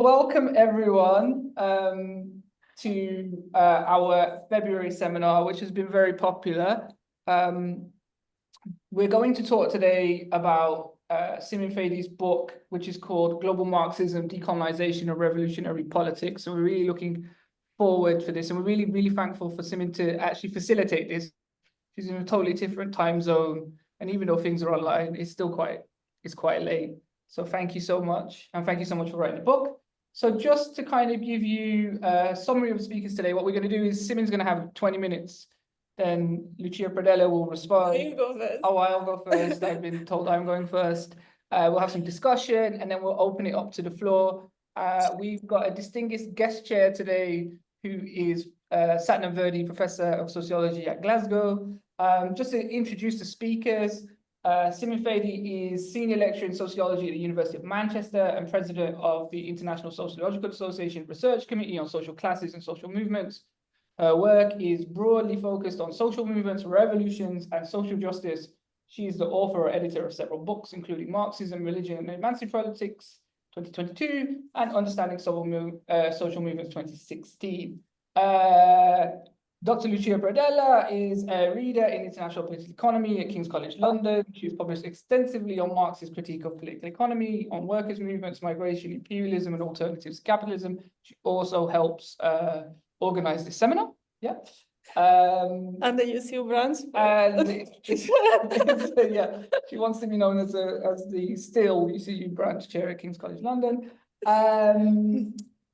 Welcome everyone to our February seminar, which has been very popular. We're going to talk today about Simin Fadee's book, which is called Global Marxism, Decolonisation of Revolutionary Politics. So we're really looking forward for this, and we're really thankful for Simin to actually facilitate this. She's in a totally different time zone, and even though things are online, it's still quite late. So thank you so much, and thank you so much for writing the book. So just to kind of give you a summary of the speakers today, what we're going to do is Simin's going to have 20 minutes, then Lucia Pradella will respond. You go first. Oh, I'll go first. I've been told I'm going first. We'll have some discussion, and then we'll open it up to the floor. We've got a distinguished guest chair today, who is Simin Fadaee, Professor of Sociology at Glasgow. Just to introduce the speakers, Simin Fadaee is Senior Lecturer in Sociology at the University of Manchester and President of the International Sociological Association Research Committee on Social Classes and Social Movements. Her work is broadly focused on social movements, revolutions, and social justice. She is the author or editor of several books, including Marxism, Religion, and Emancipatory Politics, 2022, and Understanding Social Movements, 2016. Dr. Lucia Pradella is a reader in international political economy at King's College London. She's published extensively on Marxist critique of political economy, on workers' movements, migration, imperialism, and alternatives to capitalism. She also helps organize this seminar. Yeah. And the UCU branch. Yeah, she wants to be known as the still UCU branch chair at King's College London.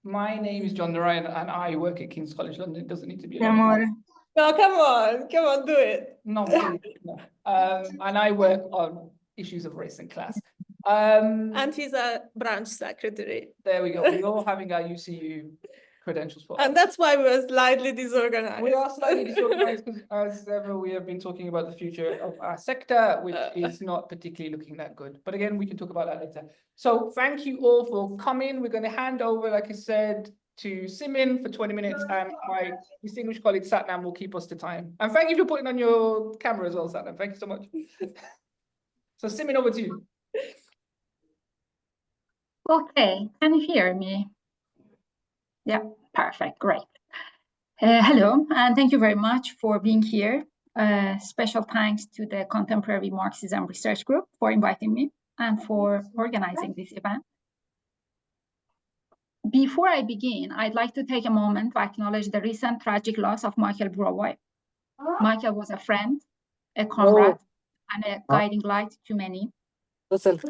My name is John Narayan, and I work at King's College London. It doesn't need to be. No, come on, do it. No, please, no. And I work on issues of race and class. And he's a branch secretary. There we go. We're all having our UCU credentials for. And that's why we're slightly disorganized. We are slightly disorganized because, as ever, we have been talking about the future of our sector, which is not particularly looking that good. But again, we can talk about that later. So thank you all for coming. We're going to hand over, like I said, to Simin for 20 minutes, and my distinguished colleague Satnam will keep us to time. And thank you for putting on your camera as well, Satnam. Thank you so much. So Simin, over to you. Okay, can you hear me? Yeah, perfect, great. Hello, and thank you very much for being here. Special thanks to the Contemporary Marxism Research Group for inviting me and for organizing this event. Before I begin, I'd like to take a moment to acknowledge the recent tragic loss of Michael Burawoy. Michael was a friend, a comrade, and a guiding light to many. Listen.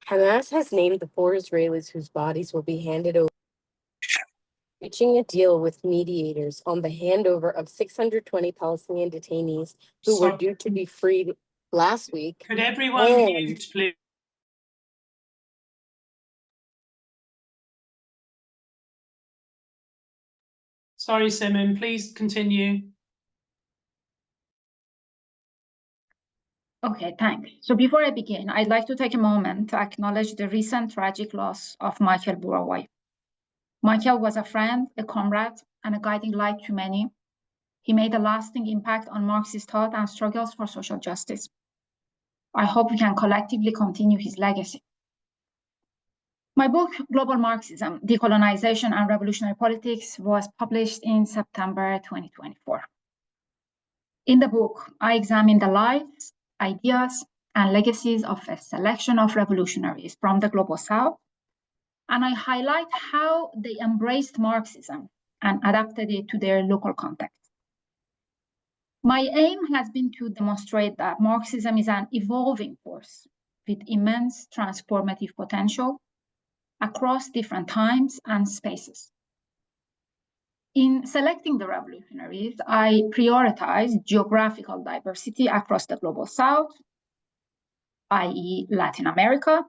Hamas has named the 4 Israelis whose bodies will be handed over, reaching a deal with mediators on the handover of 620 Palestinian detainees who were due to be freed last week. Could everyone mute, please? Sorry, Simin, please continue. Okay, thanks. So before I begin, I'd like to take a moment to acknowledge the recent tragic loss of Michael Burawoy. Michael was a friend, a comrade, and a guiding light to many. He made a lasting impact on Marxist thought and struggles for social justice. I hope we can collectively continue his legacy. My book, Global Marxism, Decolonization and Revolutionary Politics, was published in September 2024. In the book, I examine the lives, ideas, and legacies of a selection of revolutionaries from the Global South, and I highlight how they embraced Marxism and adapted it to their local context. My aim has been to demonstrate that Marxism is an evolving force with immense transformative potential across different times and spaces. In selecting the revolutionaries, I prioritize geographical diversity across the Global South, i.e. Latin America,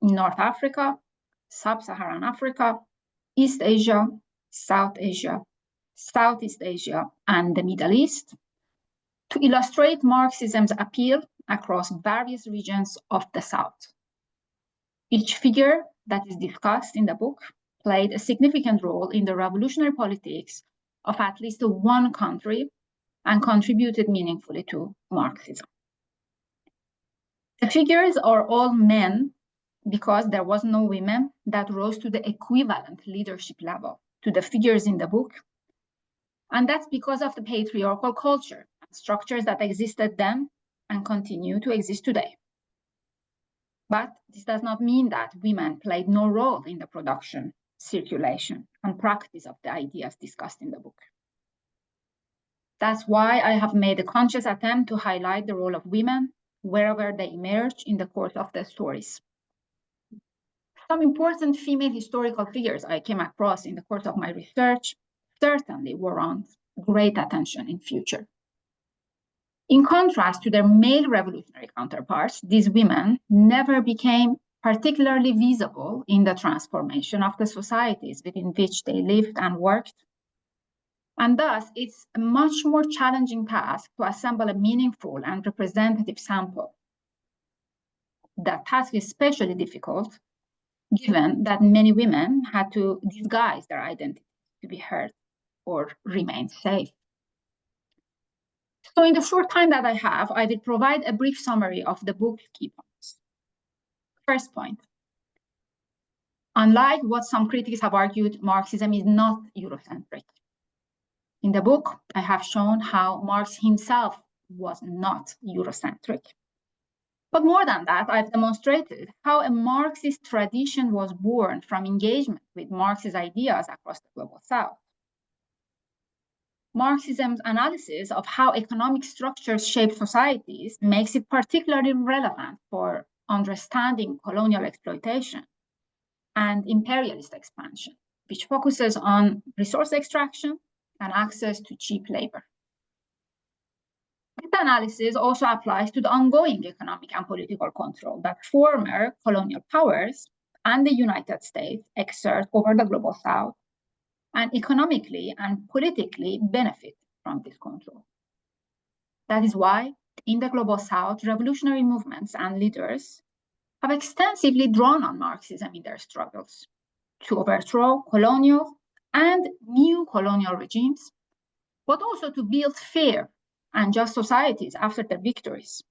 North Africa, Sub-Saharan Africa, East Asia, South Asia, Southeast Asia, and the Middle East, to illustrate Marxism's appeal across various regions of the South. Each figure that is discussed in the book played a significant role in the revolutionary politics of at least one country and contributed meaningfully to Marxism. The figures are all men because there was no women that rose to the equivalent leadership level to the figures in the book. And that's because of the patriarchal culture and structures that existed then and continue to exist today. But this does not mean that women played no role in the production, circulation, and practice of the ideas discussed in the book. That's why I have made a conscious attempt to highlight the role of women wherever they emerge in the course of the stories. Some important female historical figures I came across in the course of my research certainly warrant great attention in future. In contrast to their male revolutionary counterparts, these women never became particularly visible in the transformation of the societies within which they lived and worked. And thus, it's a much more challenging task to assemble a meaningful and representative sample. That task is especially difficult, given that many women had to disguise their identity to be heard or remain safe. So in the short time that I have, I will provide a brief summary of the book's key points. First point. Unlike what some critics have argued, Marxism is not Eurocentric. In the book, I have shown how Marx himself was not Eurocentric. But more than that, I've demonstrated how a Marxist tradition was born from engagement with Marx's ideas across the global South. Marxism's analysis of how economic structures shape societies makes it particularly relevant for understanding colonial exploitation and imperialist expansion, which focuses on resource extraction and access to cheap labor. This analysis also applies to the ongoing economic and political control that former colonial powers and the United States exert over the global South, and economically and politically benefit from this control. That is why, in the global South, revolutionary movements and leaders have extensively drawn on Marxism in their struggles to overthrow colonial and new colonial regimes, but also to build fair and just societies after their victories.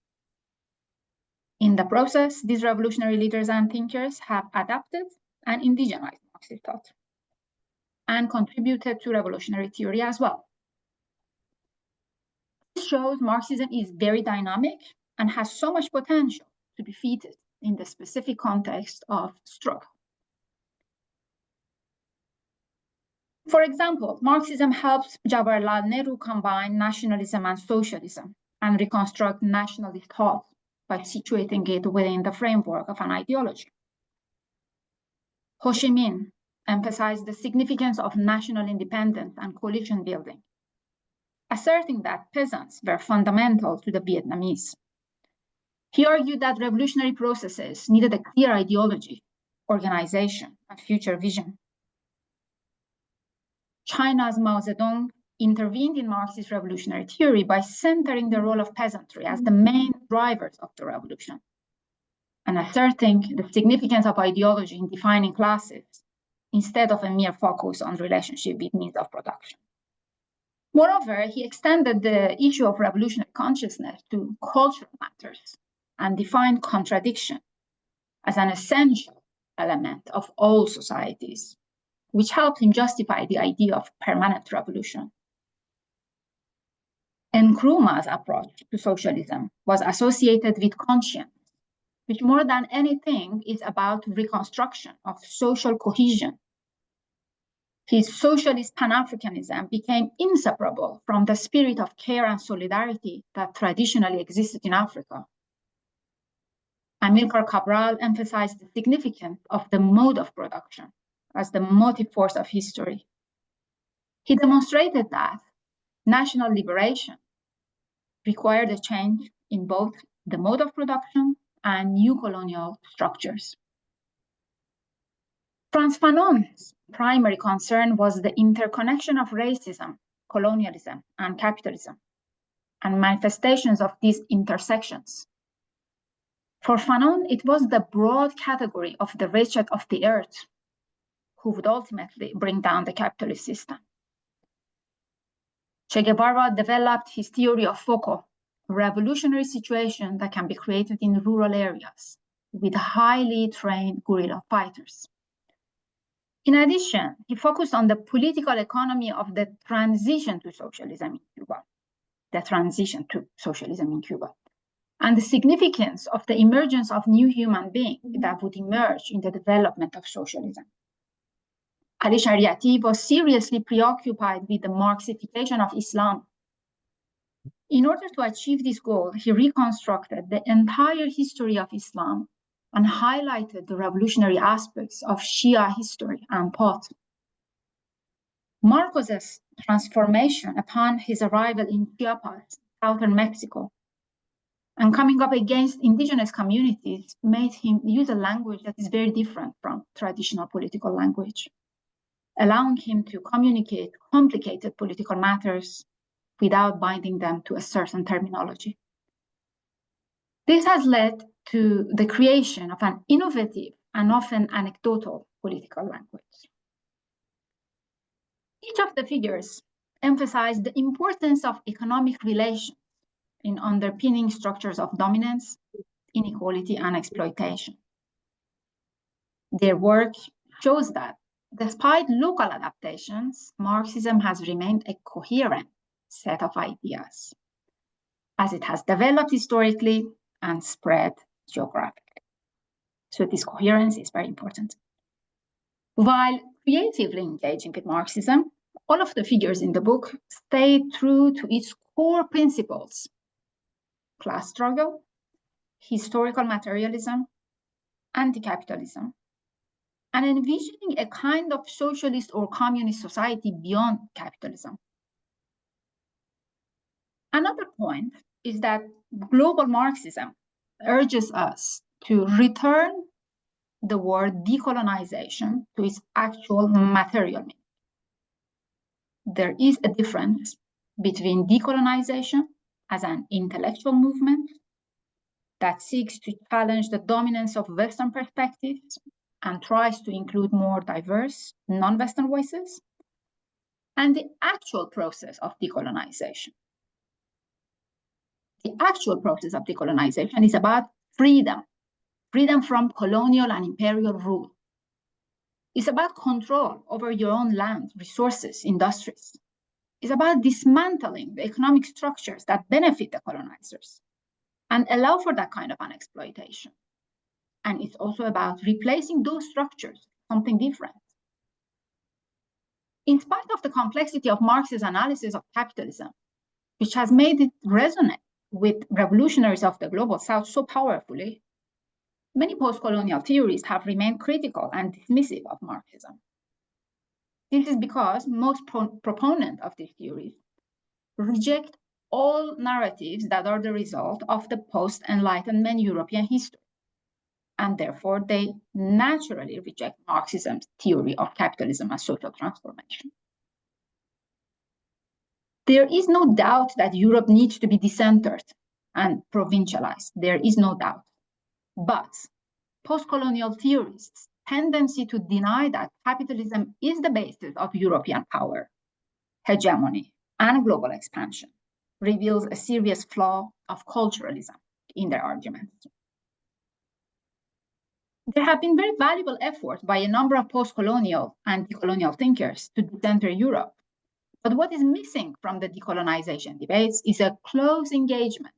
In the process, these revolutionary leaders and thinkers have adapted and indigenized Marxist thought and contributed to revolutionary theory as well. This shows Marxism is very dynamic and has so much potential to be fitted in the specific context of struggle. For example, Marxism helps Jawaharlal Nehru combine nationalism and socialism and reconstruct nationalist thought by situating it within the framework of an ideology. Ho Chi Minh emphasized the significance of national independence and coalition building, asserting that peasants were fundamental to the Vietnamese. He argued that revolutionary processes needed a clear ideology, organization, and future vision. China's Mao Zedong intervened in Marxist revolutionary theory by centering the role of peasantry as the main drivers of the revolution and asserting the significance of ideology in defining classes instead of a mere focus on relationship with means of production. Moreover, he extended the issue of revolutionary consciousness to cultural matters and defined contradiction as an essential element of all societies, which helped him justify the idea of permanent revolution. Nkrumah's approach to socialism was associated with conscience, which more than anything is about reconstruction of social cohesion. His socialist Pan-Africanism became inseparable from the spirit of care and solidarity that traditionally existed in Africa. Amilcar Cabral emphasized the significance of the mode of production as the motive force of history. He demonstrated that national liberation required a change in both the mode of production and new colonial structures. Frantz Fanon's primary concern was the interconnection of racism, colonialism, and capitalism, and manifestations of these intersections. For Fanon, it was the broad category of the wretched of the earth who would ultimately bring down the capitalist system. Che Guevara developed his theory of FOCO, a revolutionary situation that can be created in rural areas, with highly trained guerrilla fighters. In addition, he focused on the political economy of the transition to socialism in Cuba, and the significance of the emergence of new human beings that would emerge in the development of socialism. Ali Shariati was seriously preoccupied with the Marxification of Islam. In order to achieve this goal, he reconstructed the entire history of Islam and highlighted the revolutionary aspects of Shia history and thought. Marcos's transformation upon his arrival in Chiapas, southern Mexico, and coming up against indigenous communities made him use a language that is very different from traditional political language, allowing him to communicate complicated political matters without binding them to a certain terminology. This has led to the creation of an innovative and often anecdotal political language. Each of the figures emphasized the importance of economic relations in underpinning structures of dominance, inequality, and exploitation. Their work shows that despite local adaptations, Marxism has remained a coherent set of ideas as it has developed historically and spread geographically. So this coherence is very important. While creatively engaging with Marxism, all of the figures in the book stayed true to its core principles: class struggle, historical materialism, anti-capitalism, and envisioning a kind of socialist or communist society beyond capitalism. Another point is that global Marxism urges us to return the word decolonization to its actual material meaning. There is a difference between decolonization as an intellectual movement that seeks to challenge the dominance of Western perspectives and tries to include more diverse, non-Western voices, and the actual process of decolonization. The actual process of decolonization is about freedom, freedom from colonial and imperial rule. It's about control over your own land, resources, industries. It's about dismantling the economic structures that benefit the colonizers and allow for that kind of an exploitation. And it's also about replacing those structures with something different. In spite of the complexity of Marx's analysis of capitalism, which has made it resonate with revolutionaries of the global South so powerfully, many post-colonial theories have remained critical and dismissive of Marxism. This is because most proponents of these theories reject all narratives that are the result of the post-Enlightenment European history, and therefore they naturally reject Marxism's theory of capitalism as social transformation. There is no doubt that Europe needs to be decentered and provincialized. There is no doubt. But post-colonial theorists' tendency to deny that capitalism is the basis of European power, hegemony, and global expansion reveals a serious flaw of culturalism in their arguments. There have been very valuable efforts by a number of post-colonial and decolonial thinkers to decenter Europe. But what is missing from the decolonization debates is a close engagement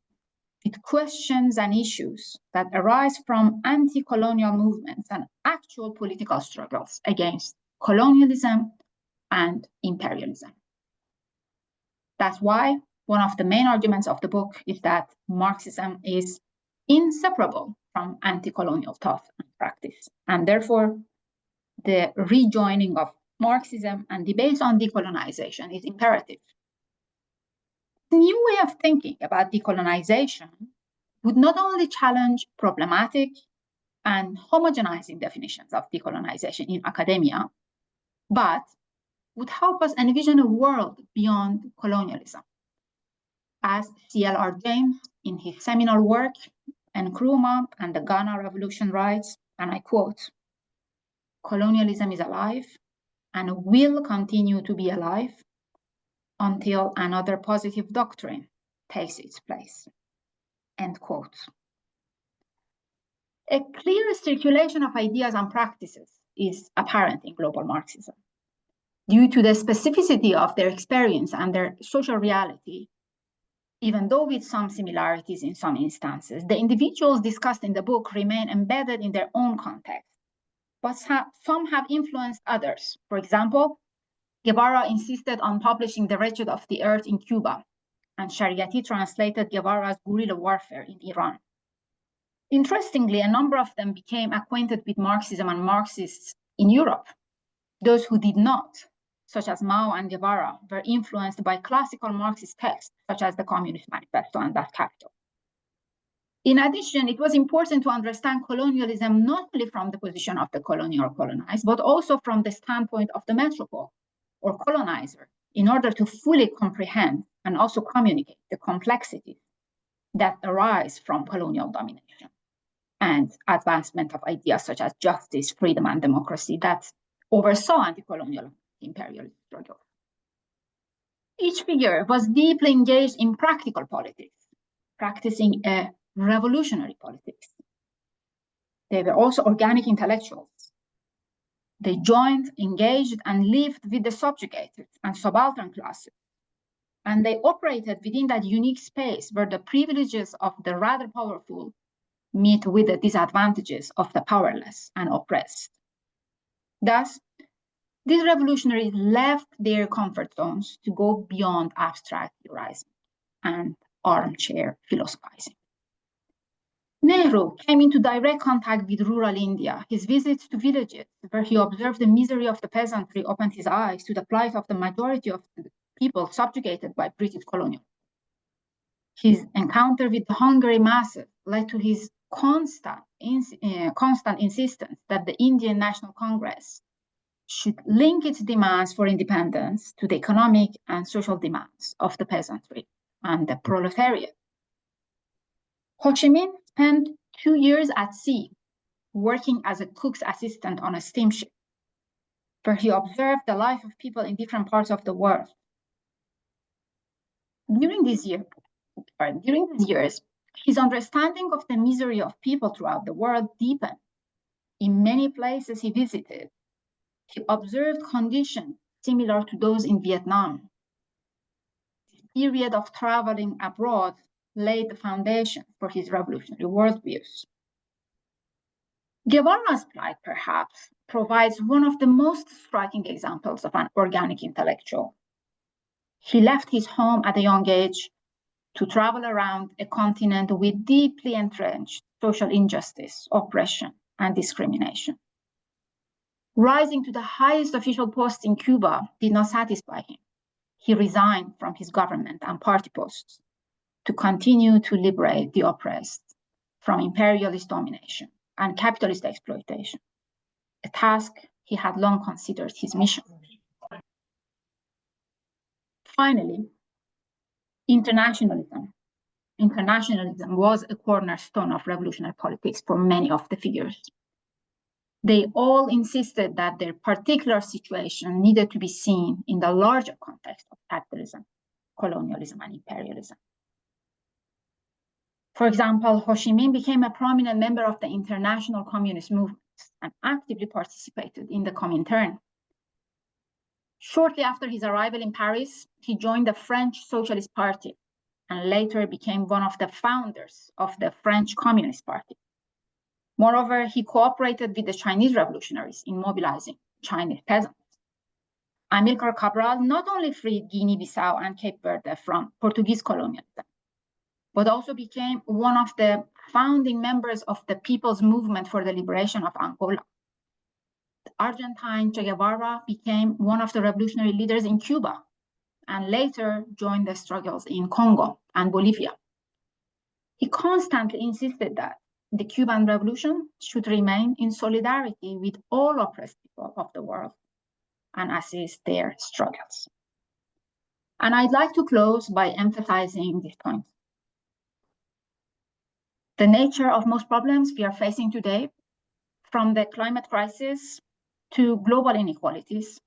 with questions and issues that arise from anti-colonial movements and actual political struggles against colonialism and imperialism. That's why one of the main arguments of the book is that Marxism is inseparable from anti-colonial thought and practice, and therefore the rejoining of Marxism and debates on decolonization is imperative. The new way of thinking about decolonization would not only challenge problematic and homogenizing definitions of decolonization in academia, but would help us envision a world beyond colonialism. As C.L.R. James, in his seminal work, Nkrumah and the Ghana Revolution writes, and I quote, "Colonialism is alive and will continue to be alive until another positive doctrine takes its place." End quote. A clear circulation of ideas and practices is apparent in global Marxism. Due to the specificity of their experience and their social reality, even though with some similarities in some instances, the individuals discussed in the book remain embedded in their own context, but some have influenced others. For example, Guevara insisted on publishing The Wretched of the Earth in Cuba, and Shariati translated Guevara's guerrilla warfare in Iran. Interestingly, a number of them became acquainted with Marxism and Marxists in Europe. Those who did not, such as Mao and Guevara, were influenced by classical Marxist texts, such as the Communist Manifesto and Das Kapital. In addition, it was important to understand colonialism not only from the position of the colonial or colonized, but also from the standpoint of the metropole or colonizer, in order to fully comprehend and also communicate the complexities that arise from colonial domination and advancement of ideas such as justice, freedom, and democracy that oversaw anti-colonial imperialist struggles. Each figure was deeply engaged in practical politics, practicing a revolutionary politics. They were also organic intellectuals. They joined, engaged, and lived with the subjugated and subaltern classes. And they operated within that unique space where the privileges of the rather powerful meet with the disadvantages of the powerless and oppressed. Thus, these revolutionaries left their comfort zones to go beyond abstract theorizing and armchair philosophizing. Nehru came into direct contact with rural India. His visits to villages where he observed the misery of the peasantry opened his eyes to the plight of the majority of the people subjugated by British colonial. His encounter with the hungry masses led to his constant insistence that the Indian National Congress should link its demands for independence to the economic and social demands of the peasantry and the proletariat. Ho Chi Minh spent 2 years at sea, working as a cook's assistant on a steamship, where he observed the life of people in different parts of the world. During these years, his understanding of the misery of people throughout the world deepened. In many places he visited, he observed conditions similar to those in Vietnam. This period of traveling abroad laid the foundation for his revolutionary worldviews. Guevara's plight, perhaps, provides one of the most striking examples of an organic intellectual. He left his home at a young age to travel around a continent with deeply entrenched social injustice, oppression, and discrimination. Rising to the highest official post in Cuba did not satisfy him. He resigned from his government and party posts to continue to liberate the oppressed from imperialist domination and capitalist exploitation, a task he had long considered his mission. Finally, internationalism. Internationalism was a cornerstone of revolutionary politics for many of the figures. They all insisted that their particular situation needed to be seen in the larger context of capitalism, colonialism, and imperialism. For example, Ho Chi Minh became a prominent member of the international communist movement and actively participated in the Comintern. Shortly after his arrival in Paris, he joined the French Socialist Party and later became one of the founders of the French Communist Party. Moreover, he cooperated with the Chinese revolutionaries in mobilizing Chinese peasants. Amilcar Cabral not only freed Guinea-Bissau and Cape Verde from Portuguese colonialism, but also became one of the founding members of the People's Movement for the Liberation of Angola. The Argentine Che Guevara became one of the revolutionary leaders in Cuba and later joined the struggles in Congo and Bolivia. He constantly insisted that the Cuban Revolution should remain in solidarity with all oppressed people of the world and assist their struggles. And I'd like to close by emphasizing this point. The nature of most problems we are facing today, from the climate crisis to global inequalities,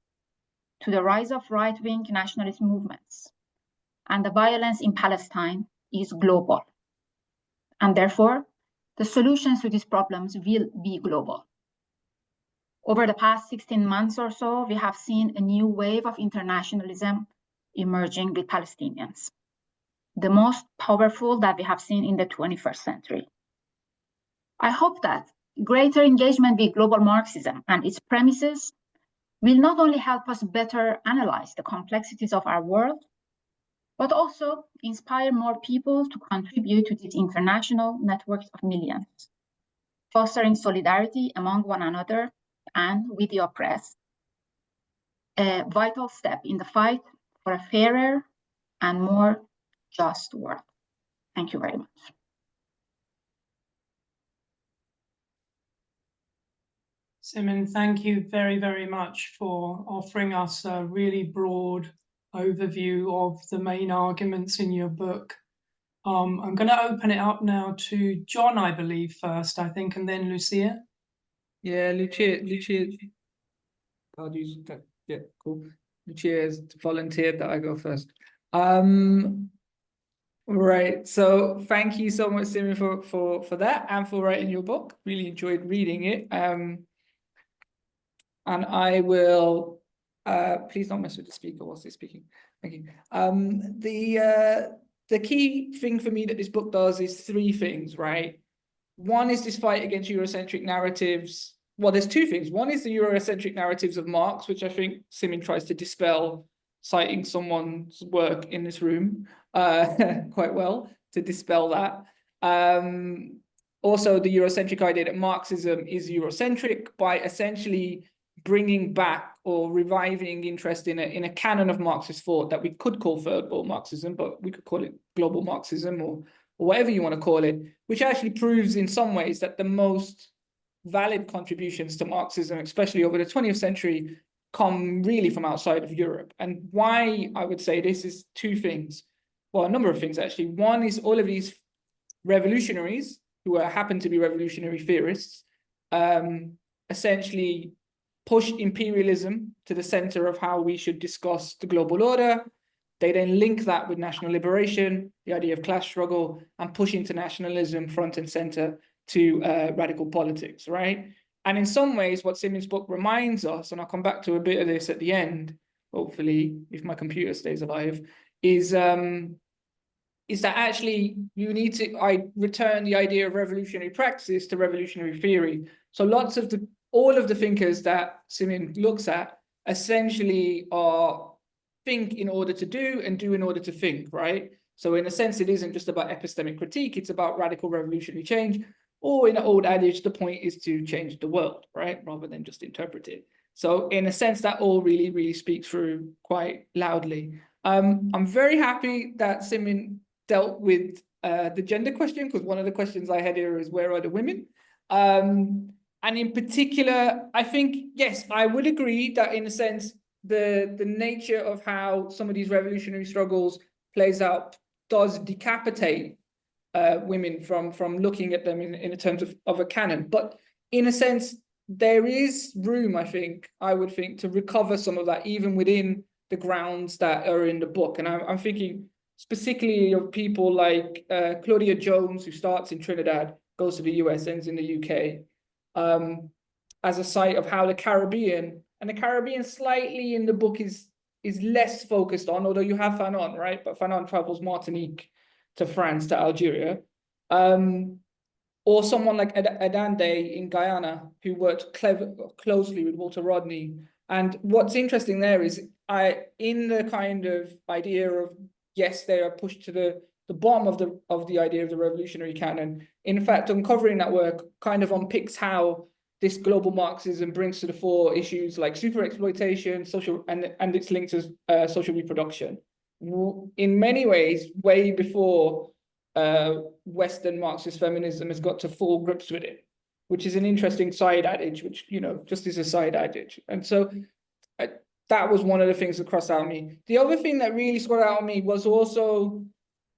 to the rise of right-wing nationalist movements, and the violence in Palestine is global. And therefore, the solutions to these problems will be global. Over the past 16 months or so, we have seen a new wave of internationalism emerging with Palestinians, the most powerful that we have seen in the 21st century. I hope that greater engagement with global Marxism and its premises will not only help us better analyze the complexities of our world, but also inspire more people to contribute to these international networks of millions, fostering solidarity among one another and with the oppressed, a vital step in the fight for a fairer and more just world. Thank you very much. Simin, thank you very, very much for offering us a really broad overview of the main arguments in your book. I'm going to open it up now to John, I believe, first, I think, and then Lucia. Yeah, Lucia, how do you, yeah, cool. Lucia has volunteered that I go first. Right, so thank you so much, Simin, for that and for writing your book. Really enjoyed reading it. And I will, please don't mess with the speaker whilst they're speaking. Thank you. The key thing for me that this book does is three things, right? One is this fight against Eurocentric narratives. Well, there's two things. One is the Eurocentric narratives of Marx, which I think Simin tries to dispel, citing someone's work in this room quite well to dispel that. Also, the Eurocentric idea that Marxism is Eurocentric by essentially bringing back or reviving interest in a canon of Marxist thought that we could call third world Marxism, but we could call it global Marxism or whatever you want to call it, which actually proves in some ways that the most valid contributions to Marxism, especially over the 20th century, come really from outside of Europe. And why I would say this is two things. Well, a number of things, actually. One is all of these revolutionaries who happen to be revolutionary theorists, essentially pushed imperialism to the center of how we should discuss the global order. They then link that with national liberation, the idea of class struggle, and push internationalism front and center to radical politics, right? And in some ways, what Simin's book reminds us, and I'll come back to a bit of this at the end, hopefully, if my computer stays alive, is that actually you need to return the idea of revolutionary praxis to revolutionary theory. So all of the thinkers that Simin looks at essentially are think in order to do and do in order to think, right? So in a sense, it isn't just about epistemic critique, it's about radical revolutionary change, or in an old adage, the point is to change the world, right? Rather than just interpret it. So in a sense, that all really, really speaks through quite loudly. I'm very happy that Simin dealt with the gender question, because one of the questions I had here is, where are the women? And in particular, I think, yes, I would agree that in a sense, the nature of how some of these revolutionary struggles plays out does decapitate women from looking at them in terms of a canon. But in a sense, there is room, I would think, to recover some of that, even within the grounds that are in the book. And I'm thinking specifically of people like Claudia Jones, who starts in Trinidad, goes to the US, ends in the UK, as a site of how the Caribbean, and the Caribbean slightly in the book is less focused on, although you have Fanon, right? But Fanon travels Martinique to France, to Algeria. Or someone like Adande in Guyana, who worked closely with Walter Rodney. And what's interesting there is, in the kind of idea of, yes, they are pushed to the bottom of the idea of the revolutionary canon. In fact, uncovering that work kind of unpicks how this global Marxism brings to the fore issues like super exploitation, social, and its links to social reproduction. In many ways, way before Western Marxist feminism has got to full grips with it, which is an interesting side adage, which, just is a side adage. And so that was one of the things that crossed out on me. The other thing that really scored out on me was also,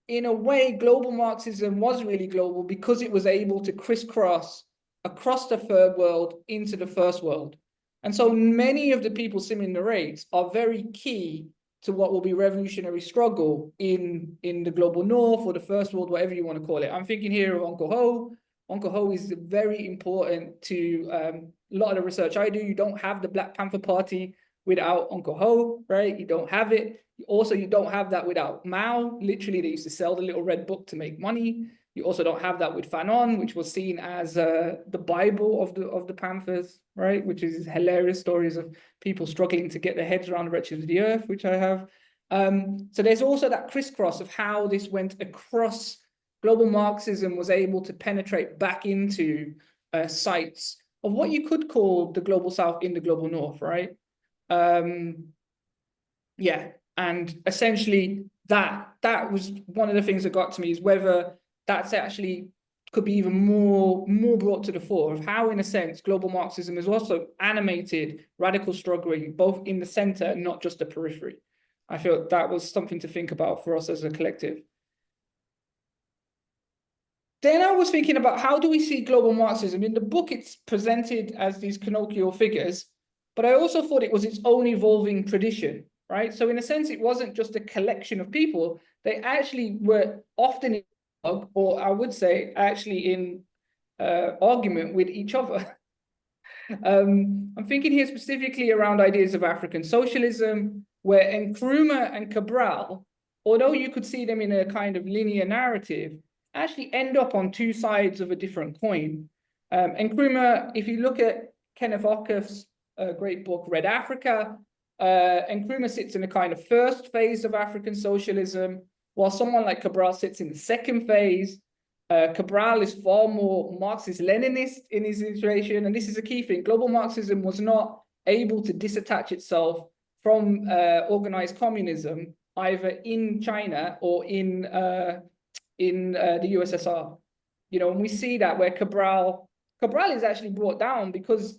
in a way, global Marxism was really global because it was able to crisscross across the third world into the first world. And so many of the people Simin narrates are very key to what will be revolutionary struggle in the global north or the first world, whatever you want to call it. I'm thinking here of Uncle Ho, Uncle Ho is very important to a lot of the research I do. You don't have the Black Panther Party without Uncle Ho, right? You don't have it. Also, you don't have that without Mao. Literally, they used to sell the little red book to make money. You also don't have that with Fanon, which was seen as the Bible of the Panthers, right? Which is hilarious stories of people struggling to get their heads around the wretches of the earth, which I have. So there's also that crisscross of how this went across. Global Marxism was able to penetrate back into sites of what you could call the global South in the global North, right? Yeah, and essentially that was one of the things that got to me, is whether that's actually could be even more brought to the fore of how, in a sense, global Marxism has also animated radical struggling both in the center and not just the periphery. I feel that was something to think about for us as a collective. Then I was thinking about, how do we see global Marxism? In the book, it's presented as these canonical figures, but I also thought it was its own evolving tradition, right? So in a sense, it wasn't just a collection of people. They actually were often in, or I would say actually in argument with each other. I'm thinking here specifically around ideas of African socialism, where Nkrumah and Cabral, although you could see them in a kind of linear narrative, actually end up on two sides of a different coin. Nkrumah, if you look at Kenneth Okoth's great book, Red Africa, Nkrumah sits in a kind of first phase of African socialism, while someone like Cabral sits in the second phase. Cabral is far more Marxist-Leninist in his situation, and this is a key thing. Global Marxism was not able to disattach itself from organized communism, either in China or in the USSR. You know, and we see that where Cabral is actually brought down because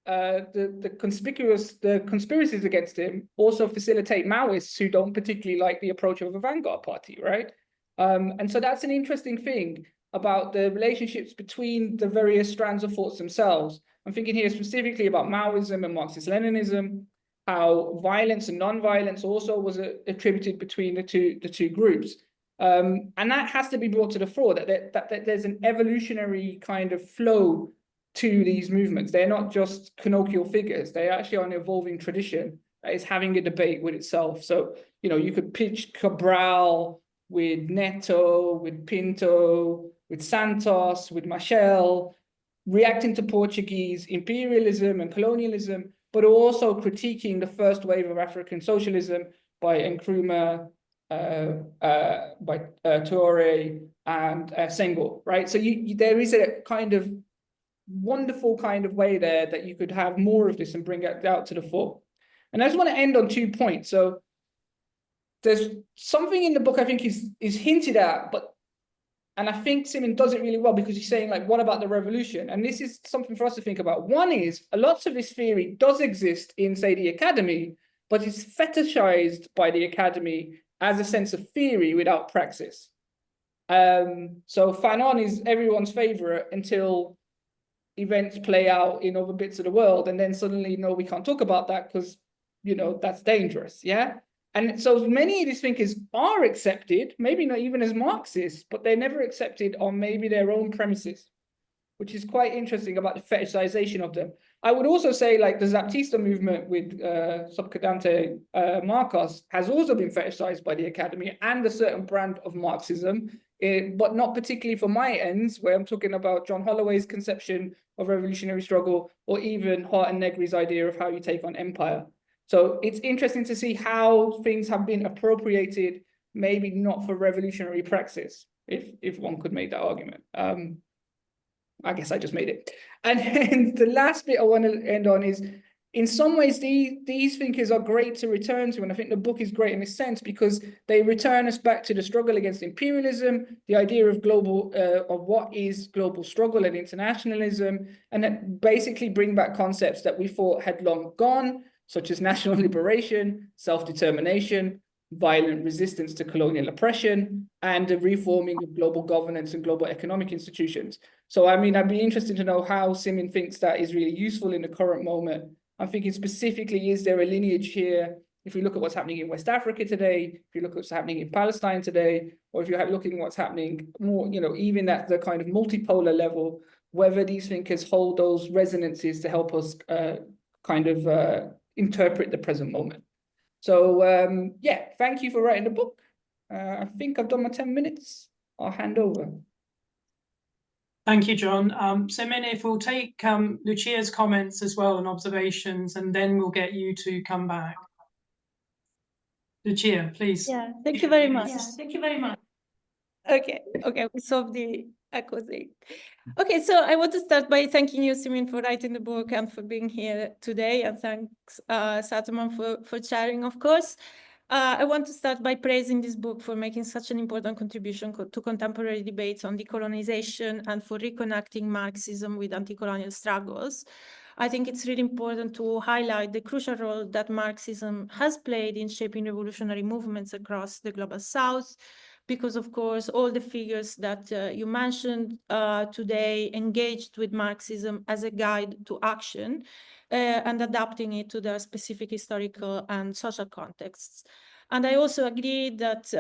the conspiracies against him also facilitate Maoists who don't particularly like the approach of a vanguard party, right? And so that's an interesting thing about the relationships between the various strands of thoughts themselves. I'm thinking here specifically about Maoism and Marxist-Leninism, how violence and non-violence also was attributed between the two groups. And that has to be brought to the fore, that there's an evolutionary kind of flow to these movements. They're not just canonical figures. They actually are an evolving tradition that is having a debate with itself. So, you know, you could pitch Cabral with Neto, with Pinto, with Santos, with Machel, reacting to Portuguese imperialism and colonialism, but also critiquing the first wave of African socialism by Nkrumah, by Toure and Senghor, right? So there is a kind of wonderful kind of way there that you could have more of this and bring it out to the fore. And I just want to end on 2 points. So there's something in the book I think is hinted at, and I think Simin does it really well, because he's saying, like, what about the revolution? And this is something for us to think about. One is, lots of this theory does exist in, say, the academy, but it's fetishized by the academy as a sense of theory without praxis. So Fanon is everyone's favorite until events play out in other bits of the world, and then suddenly, no, we can't talk about that because, you know, that's dangerous, yeah? And so many of these thinkers are accepted, maybe not even as Marxists, but they're never accepted on maybe their own premises, which is quite interesting about the fetishization of them. I would also say, like, the Zapatista movement with Subcadante Marcos has also been fetishized by the academy and a certain brand of Marxism, but not particularly for my ends, where I'm talking about John Holloway's conception of revolutionary struggle, or even Hart and Negri's idea of how you take on empire. So it's interesting to see how things have been appropriated, maybe not for revolutionary praxis, if one could make that argument. I guess I just made it. And then the last bit I want to end on is, in some ways, these thinkers are great to return to. And I think the book is great in a sense, because they return us back to the struggle against imperialism, the idea of global, of what is global struggle and internationalism, and that basically bring back concepts that we thought had long gone, such as national liberation, self-determination, violent resistance to colonial oppression, and the reforming of global governance and global economic institutions. So, I mean, I'd be interested to know how Simin thinks that is really useful in the current moment. I'm thinking specifically, is there a lineage here if you look at what's happening in West Africa today, if you look at what's happening in Palestine today, or if you're looking at what's happening more, even at the kind of multipolar level, whether these thinkers hold those resonances to help us interpret the present moment. So yeah, thank you for writing the book. I think I've done my 10 minutes. I'll hand over. Thank you, John. Simin, if we'll take Lucia's comments as well and observations, and then we'll get you to come back. Lucia, please. Yeah, thank you very much. Okay, we solved the echo thing. Okay, so I want to start by thanking you, Simin, for writing the book and for being here today, and thanks, Satman, for sharing, of course. I want to start by praising this book for making such an important contribution to contemporary debates on decolonization and for reconnecting Marxism with anti-colonial struggles. I think it's really important to highlight the crucial role that Marxism has played in shaping revolutionary movements across the Global South, because, of course, all the figures that you mentioned today engaged with Marxism as a guide to action and adapting it to their specific historical and social contexts. And I also agree that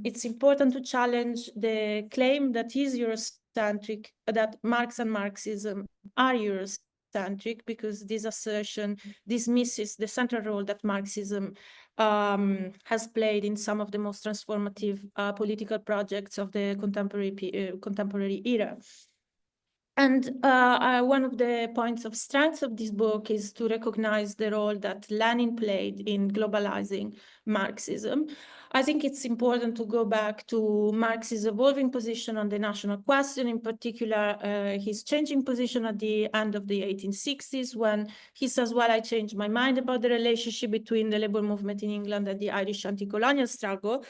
it's important to challenge the claim that is Eurocentric, that Marx and Marxism are Eurocentric, because this assertion dismisses the central role that Marxism has played in some of the most transformative political projects of the contemporary era. And one of the points of strength of this book is to recognize the role that Lenin played in globalizing Marxism. I think it's important to go back to Marx's evolving position on the national question, in particular, his changing position at the end of the 1860s, when he says, well, I changed my mind about the relationship between the labor movement in England and the Irish anti-colonial struggle.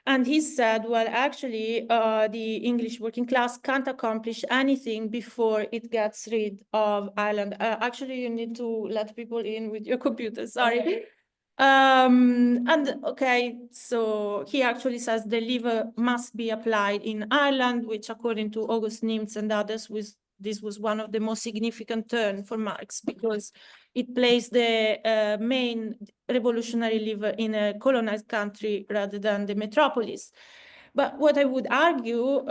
And he said, well, actually, the English working class can't accomplish anything before it gets rid of Ireland. Actually, you need to let people in with your computer, sorry. And okay, so he actually says the lever must be applied in Ireland, which according to August Nimitz and others, this was one of the most significant turns for Marx, because it placed the main revolutionary lever in a colonized country rather than the metropolis. But what I would argue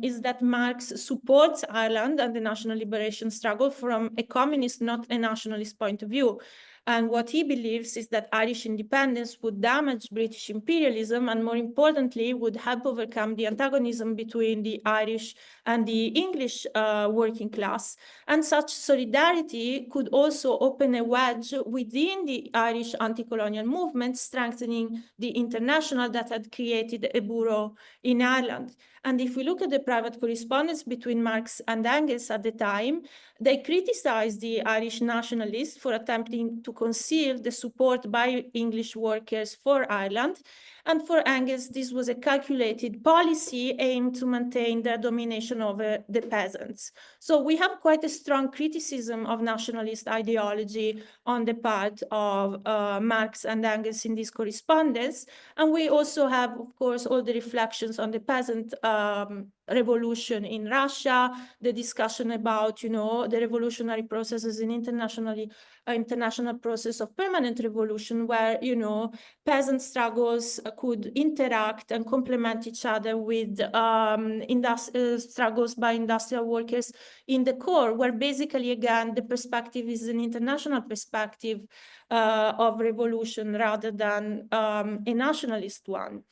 is that Marx supports Ireland and the national liberation struggle from a communist, not a nationalist point of view. And what he believes is that Irish independence would damage British imperialism, and more importantly, would help overcome the antagonism between the Irish and the English working class. And such solidarity could also open a wedge within the Irish anti-colonial movement, strengthening the international that had created a bureau in Ireland. And if we look at the private correspondence between Marx and Engels at the time, they criticized the Irish nationalists for attempting to conceal the support by English workers for Ireland. And for Engels, this was a calculated policy aimed to maintain their domination over the peasants. So we have quite a strong criticism of nationalist ideology on the part of Marx and Engels in this correspondence. And we also have, of course, all the reflections on the peasant revolution in Russia, the discussion about, the revolutionary processes in international process of permanent revolution, where, peasant struggles could interact and complement each other with struggles by industrial workers in the core, where basically, again, the perspective is an international perspective of revolution rather than a nationalist one.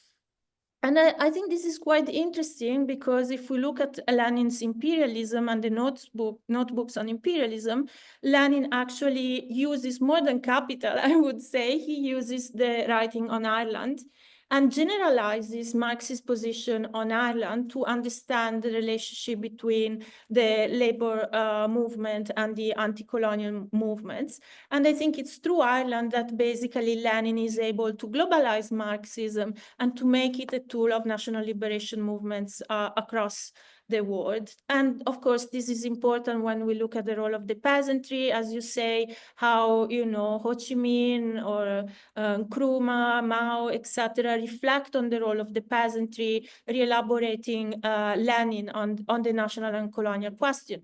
And I think this is quite interesting, because if we look at Lenin's imperialism and the notebooks on imperialism, Lenin actually uses more than capital, I would say. He uses the writing on Ireland and generalizes Marx's position on Ireland to understand the relationship between the labor movement and the anti-colonial movements. And I think it's through Ireland that basically Lenin is able to globalize Marxism and to make it a tool of national liberation movements across the world. And of course, this is important when we look at the role of the peasantry, as you say, how, Ho Chi Minh or Nkrumah, Mao, etc., reflect on the role of the peasantry, re-elaborating Lenin on the national and colonial question.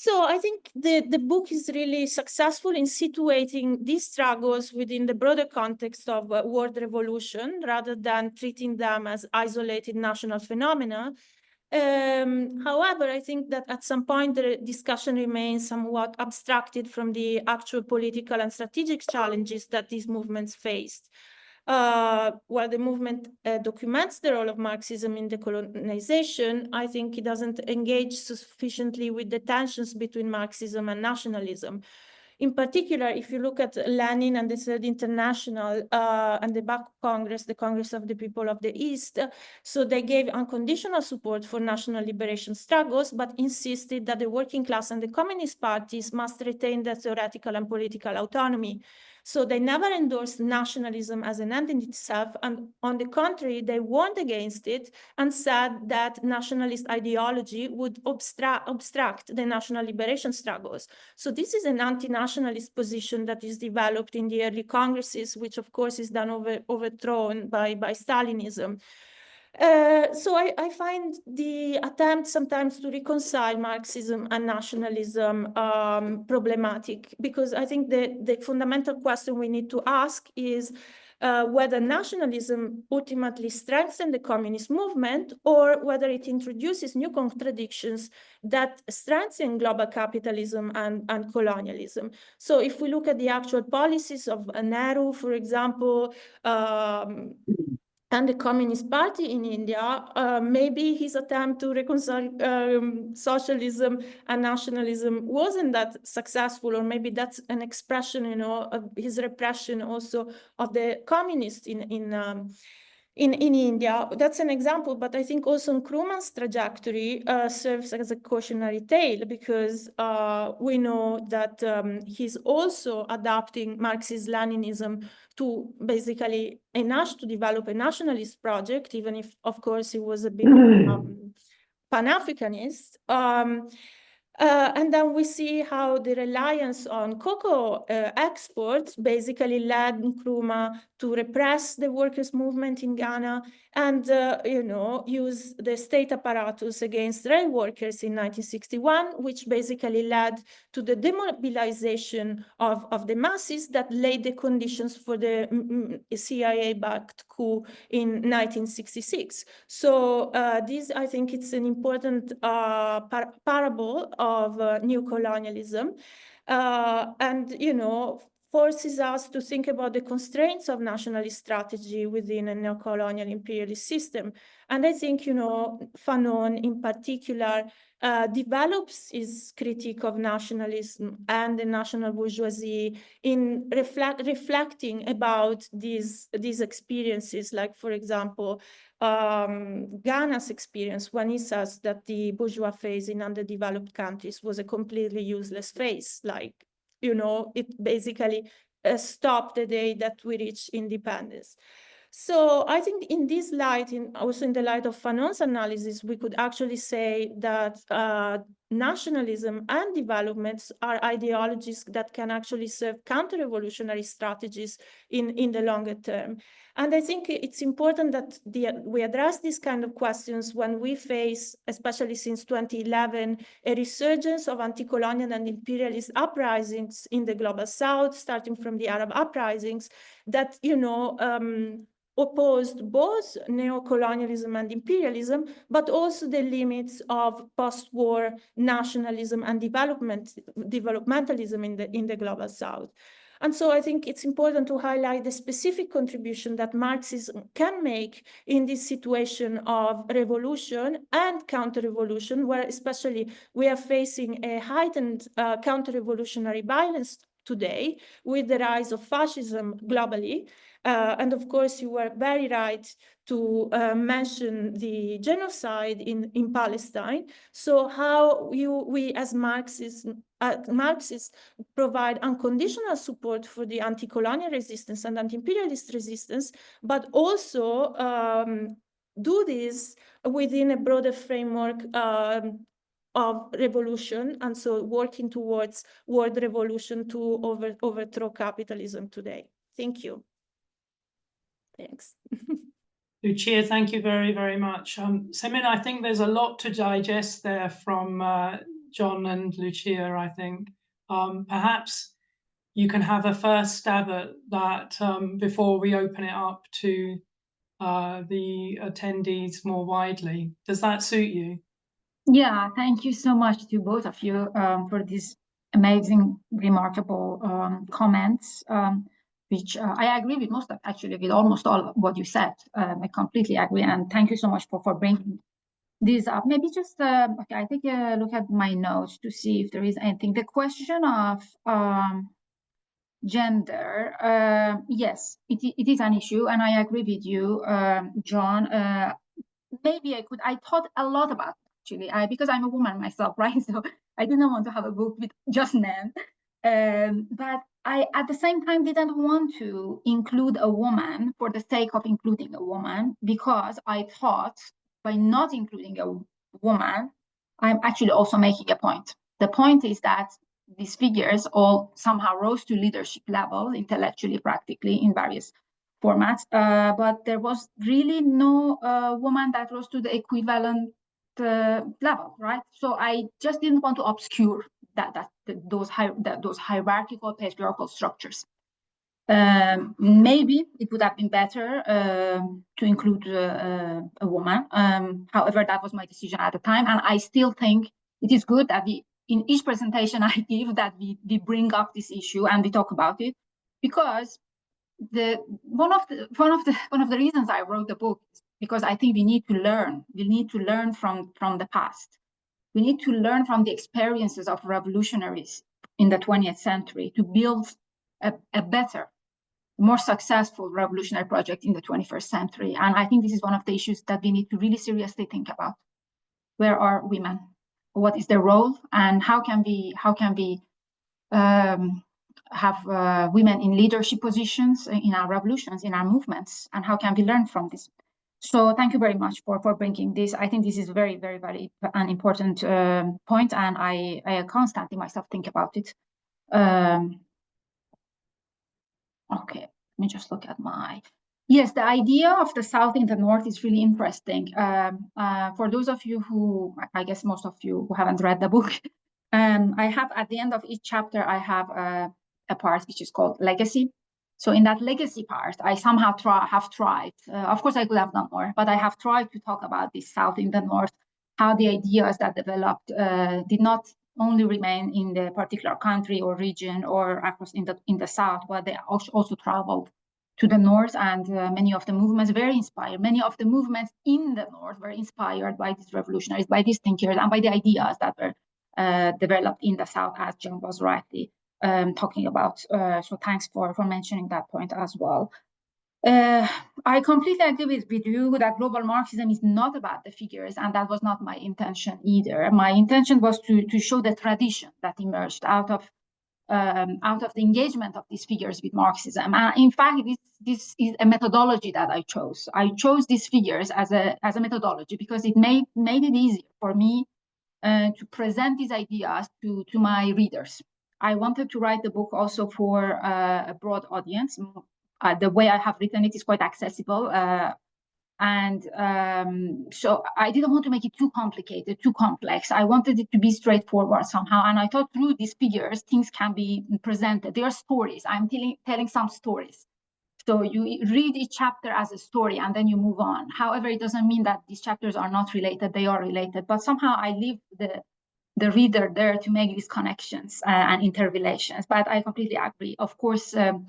So I think the book is really successful in situating these struggles within the broader context of world revolution, rather than treating them as isolated national phenomena. However, I think that at some point the discussion remains somewhat abstracted from the actual political and strategic challenges that these movements faced. While the movement documents the role of Marxism in decolonization, I think it doesn't engage sufficiently with the tensions between Marxism and nationalism. In particular, if you look at Lenin and the Third International and the Baku Congress, the Congress of the People of the East, so they gave unconditional support for national liberation struggles, but insisted that the working class and the communist parties must retain their theoretical and political autonomy. So they never endorsed nationalism as an end in itself, and on the contrary, they warned against it and said that nationalist ideology would obstruct the national liberation struggles. So this is an anti-nationalist position that is developed in the early congresses, which of course is then overthrown by Stalinism. So I find the attempt sometimes to reconcile Marxism and nationalism problematic, because I think the fundamental question we need to ask is whether nationalism ultimately strengthens the communist movement, or whether it introduces new contradictions that strengthen global capitalism and colonialism. So if we look at the actual policies of Nehru, for example, and the Communist Party in India, maybe his attempt to reconcile socialism and nationalism wasn't that successful, or maybe that's an expression, you know, of his repression also of the communists in India. That's an example, but I think also Nkrumah's trajectory serves as a cautionary tale, because we know that he's also adapting Marxist-Leninism to basically to develop a nationalist project, even if, of course, he was a bit Pan-Africanist. And then we see how the reliance on cocoa exports basically led Nkrumah to repress the workers' movement in Ghana and, you know, use the state apparatus against rail workers in 1961, which basically led to the demobilization of the masses that laid the conditions for the CIA-backed coup in 1966. So this, I think, it's an important parable of new colonialism, and, you know, forces us to think about the constraints of nationalist strategy within a neocolonial imperialist system. And I think, you know, Fanon in particular develops his critique of nationalism and the national bourgeoisie in reflecting about these experiences, like, for example, Ghana's experience, when he says that the bourgeois phase in underdeveloped countries was a completely useless phase, like, you know, it basically stopped the day that we reached independence. So I think in this light, also in the light of Fanon's analysis, we could actually say that nationalism and developments are ideologies that can actually serve counter-revolutionary strategies in the longer term. And I think it's important that we address these kind of questions when we face, especially since 2011, a resurgence of anti-colonial and imperialist uprisings in the global south, starting from the Arab uprisings, that, you know, opposed both neocolonialism and imperialism, but also the limits of post-war nationalism and developmentalism in the global south. And so I think it's important to highlight the specific contribution that Marxism can make in this situation of revolution and counter-revolution, where especially we are facing a heightened counter-revolutionary violence today with the rise of fascism globally. And of course, you were very right to mention the genocide in Palestine. So how we as Marxists provide unconditional support for the anti-colonial resistance and anti-imperialist resistance, but also do this within a broader framework of revolution, and so working towards world revolution to overthrow capitalism today. Thank you. Thanks. Lucia, thank you very, very much. Simin, I think there's a lot to digest there from John and Lucia, I think. Perhaps you can have a first stab at that before we open it up to the attendees more widely. Does that suit you? Yeah, thank you so much to both of you for these amazing, remarkable comments, which I agree with most of, actually, with almost all of what you said. I completely agree, and thank you so much for bringing these up. Maybe just, okay, I take a look at my notes to see if there is anything. The question of gender, yes, it is an issue, and I agree with you, John. Maybe I thought a lot about it, actually, because I'm a woman myself, right? So I didn't want to have a book with just men. But I, at the same time, didn't want to include a woman for the sake of including a woman, because I thought by not including a woman, I'm actually also making a point. The point is that these figures all somehow rose to leadership level, intellectually, practically, in various formats, but there was really no woman that rose to the equivalent level, right? So I just didn't want to obscure those hierarchical patriarchal structures. Maybe it would have been better to include a woman. However, that was my decision at the time, and I still think it is good that in each presentation I give, that we bring up this issue and we talk about it, because one of the reasons I wrote the book is because I think we need to learn. We need to learn from the past. We need to learn from the experiences of revolutionaries in the 20th century to build a better, more successful revolutionary project in the 21st century. And I think this is one of the issues that we need to really seriously think about. Where are women? What is their role? And how can we have women in leadership positions in our revolutions, in our movements, and how can we learn from this? So thank you very much for bringing this. I think this is very, very, very an important point, and I constantly myself think about it. Okay, let me just look at my. Yes, the idea of the South in the North is really interesting. For those of you who, I guess most of you who haven't read the book, I have at the end of each chapter, I have a part which is called legacy. So in that legacy part, I somehow have tried, of course I could have done more, but I have tried to talk about this South in the North, how the ideas that developed did not only remain in the particular country or region or across in the South, but they also traveled to the North, and many of the movements were inspired. Many of the movements in the North were inspired by these revolutionaries, by these thinkers, and by the ideas that were developed in the South, as John was rightly talking about. So thanks for mentioning that point as well. I completely agree with you that global Marxism is not about the figures, and that was not my intention either. My intention was to show the tradition that emerged out of the engagement of these figures with Marxism. In fact, this is a methodology that I chose. I chose these figures as a methodology because it made it easier for me to present these ideas to my readers. I wanted to write the book also for a broad audience. The way I have written it is quite accessible. So I didn't want to make it too complicated, too complex. I wanted it to be straightforward somehow. And I thought through these figures, things can be presented. They are stories. I'm telling some stories. So you read each chapter as a story and then you move on. However, it doesn't mean that these chapters are not related. They are related. But somehow I leave the reader there to make these connections and interrelations. But I completely agree. Of course, the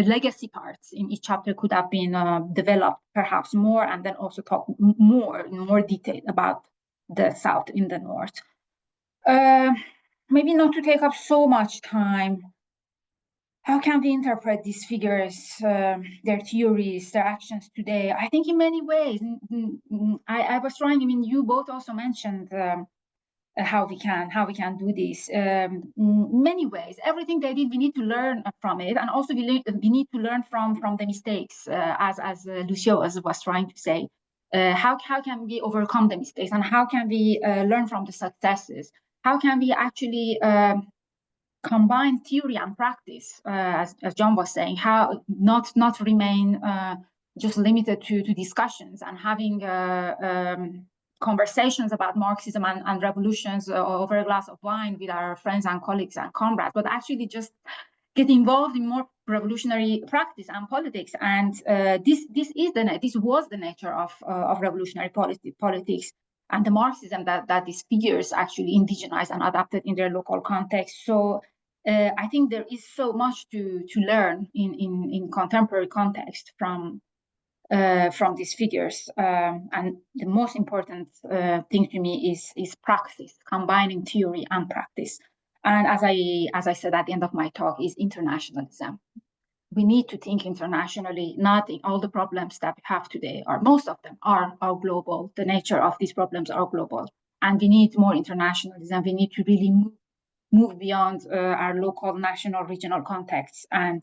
legacy parts in each chapter could have been developed perhaps more, and then also talk in more detail about the South in the North. Maybe not to take up so much time. How can we interpret these figures, their theories, their actions today? I think in many ways. I was trying. I mean, you both also mentioned how we can do this. Many ways. Everything they did, we need to learn from it, and also we need to learn from the mistakes, as Lucia was trying to say. How can we overcome the mistakes, and how can we learn from the successes? How can we actually combine theory and practice, as John was saying? How not remain just limited to discussions and having conversations about Marxism and revolutions over a glass of wine with our friends and colleagues and comrades, but actually just get involved in more revolutionary practice and politics. And this was the nature of revolutionary politics and the Marxism that these figures actually indigenized and adapted in their local context. So I think there is so much to learn in contemporary context from these figures. And the most important thing to me is practice, combining theory and practice. And as I said at the end of my talk, is internationalism. We need to think internationally. Not in all the problems that we have today, or most of them are global. The nature of these problems are global, and we need more internationalism. We need to really move beyond our local, national, regional contexts and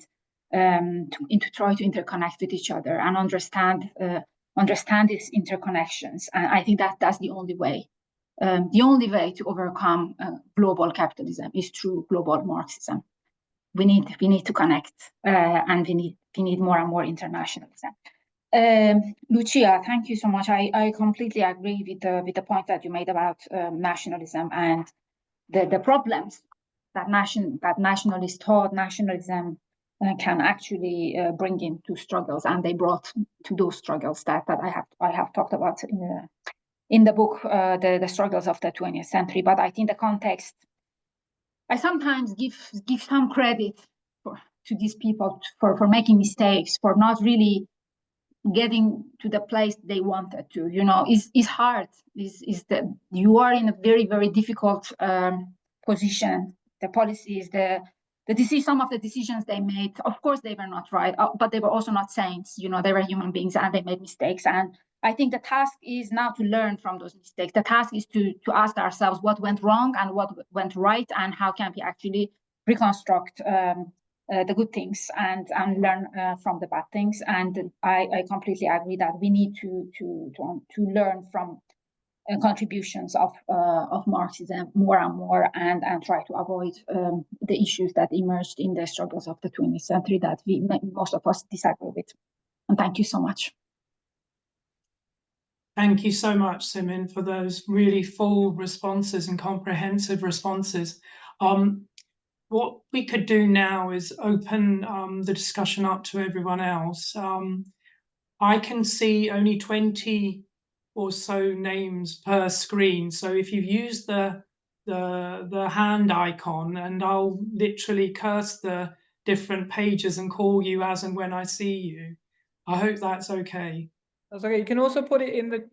to try to interconnect with each other and understand these interconnections. And I think that's the only way. The only way to overcome global capitalism is through global Marxism. We need to connect, and we need more and more internationalism. Lucia, thank you so much. I completely agree with the point that you made about nationalism and the problems that nationalist thought, nationalism can actually bring into struggles, and they brought to those struggles that I have talked about in the book, the struggles of the 20th century. But I think the context, I sometimes give some credit to these people for making mistakes, for not really getting to the place they wanted to. You know, is hard. Is that you are in a very, very difficult position. The policies, some of the decisions they made, of course, they were not right, but they were also not saints. You know, they were human beings and they made mistakes. And I think the task is now to learn from those mistakes. The task is to ask ourselves what went wrong and what went right, and how can we actually reconstruct the good things and learn from the bad things. And I completely agree that we need to learn from contributions of Marxism more and more, and try to avoid the issues that emerged in the struggles of the 20th century that most of us disagree with. And thank you so much. Thank you so much, Simin, for those really full responses and comprehensive responses. What we could do now is open the discussion up to everyone else. I can see only 20 or so names per screen. So if you use the hand icon, and I'll literally curse the different pages and call you as and when I see you. I hope that's okay. That's okay. You can also put it in the,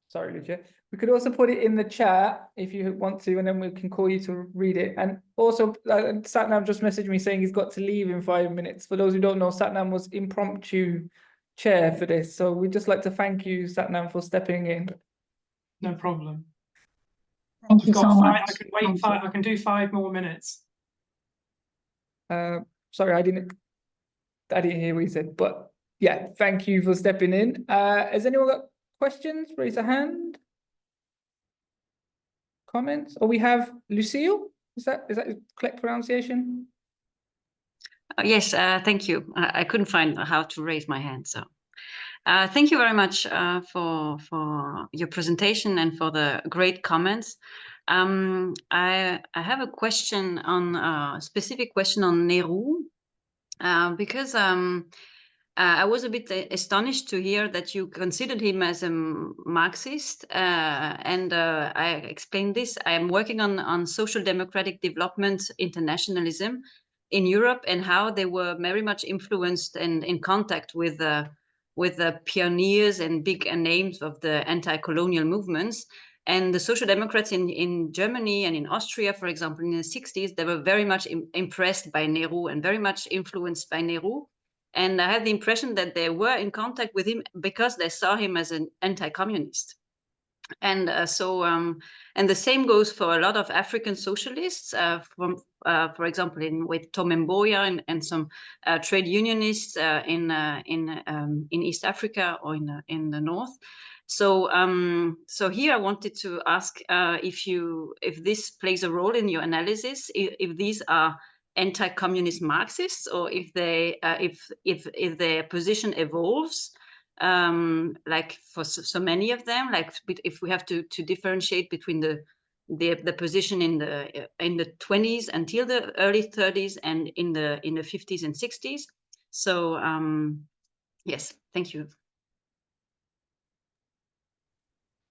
sorry, Lucia. We could also put it in the chat if you want to, and then we can call you to read it. And also, Satnam just messaged me saying he's got to leave in 5 minutes. For those who don't know, Satnam was impromptu chair for this. So we'd just like to thank you, Satnam, for stepping in. No problem. Thank you so much. I can wait I can do 5 more minutes. Sorry, I didn't hear what you said, but yeah, thank you for stepping in. Has anyone got questions? Raise a hand. Comments? Or we have Lucille. Is that correct pronunciation? Yes, thank you. I couldn't find how to raise my hand, so thank you very much for your presentation and for the great comments. I have a question on specific question on Nehru, because I was a bit astonished to hear that you considered him as a Marxist, and I explained this. I am working on social democratic development internationalism in Europe, and how they were very much influenced and in contact with the pioneers and big names of the anti-colonial movements. And the social democrats in Germany and in Austria, for example, in the 60s, they were very much impressed by Nehru and very much influenced by Nehru. And I had the impression that they were in contact with him because they saw him as an anti-communist. And and the same goes for a lot of African socialists, for example, with Tom Mboya and some trade unionists in East Africa or in the North. So so here I wanted to ask if this plays a role in your analysis, if these are anti-communist Marxists, or if their position evolves like for so many of them, like if we have to differentiate between the position in the 20s until the early 30s and in the 50s and 60s. So yes, thank you.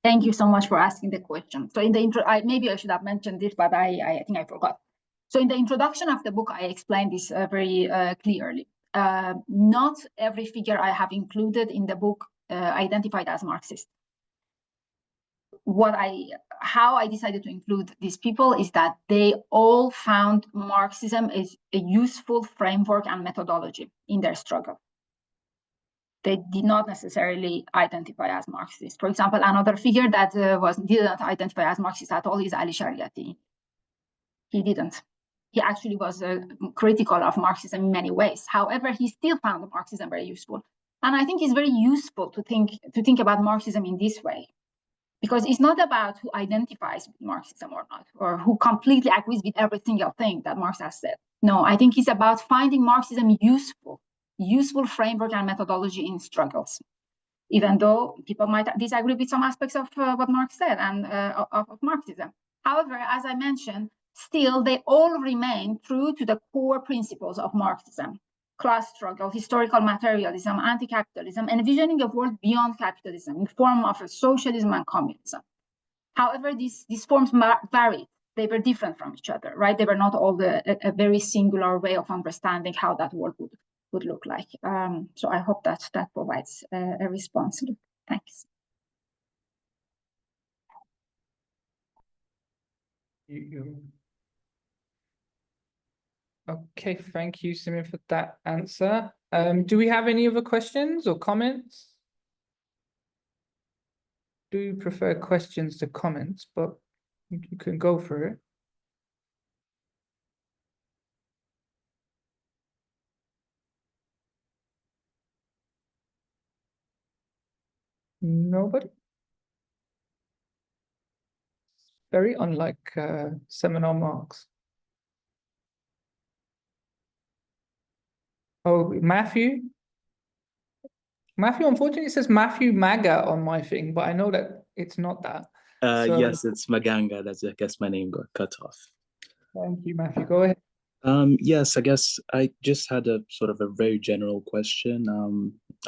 Thank you so much for asking the question. So in the intro, maybe I should have mentioned this, but I think I forgot. So in the introduction of the book, I explained this very clearly. Not every figure I have included in the book identified as Marxist. How I decided to include these people is that they all found Marxism is a useful framework and methodology in their struggle. They did not necessarily identify as Marxist. For example, another figure that didn't identify as Marxist at all is Ali Shariati. He didn't. He actually was critical of Marxism in many ways. However, he still found Marxism very useful. And I think it's very useful to think about Marxism in this way, because it's not about who identifies with Marxism or not, or who completely agrees with every single thing that Marx has said. No, I think it's about finding Marxism useful framework and methodology in struggles, even though people might disagree with some aspects of what Marx said and of Marxism. However, as I mentioned, still they all remain true to the core principles of Marxism: class struggle, historical materialism, anti-capitalism, envisioning a world beyond capitalism in the form of socialism and communism. However, these forms varied. They were different from each other, right? They were not all a very singular way of understanding how that world would look like. So I hope that provides a response. Thanks. Okay, thank you, Simin, for that answer. Do we have any other questions or comments? Do prefer questions to comments, but you can go for it. Nobody? Very unlike seminar Marx. Oh, Matthew? Matthew, unfortunately, it says Matthew Maga on my thing, but I know that it's not that. So, yes, it's Maganga. That's, I guess, my name got cut off. Thank you, Matthew. Go ahead. Yes, I guess I just had a sort of a very general question.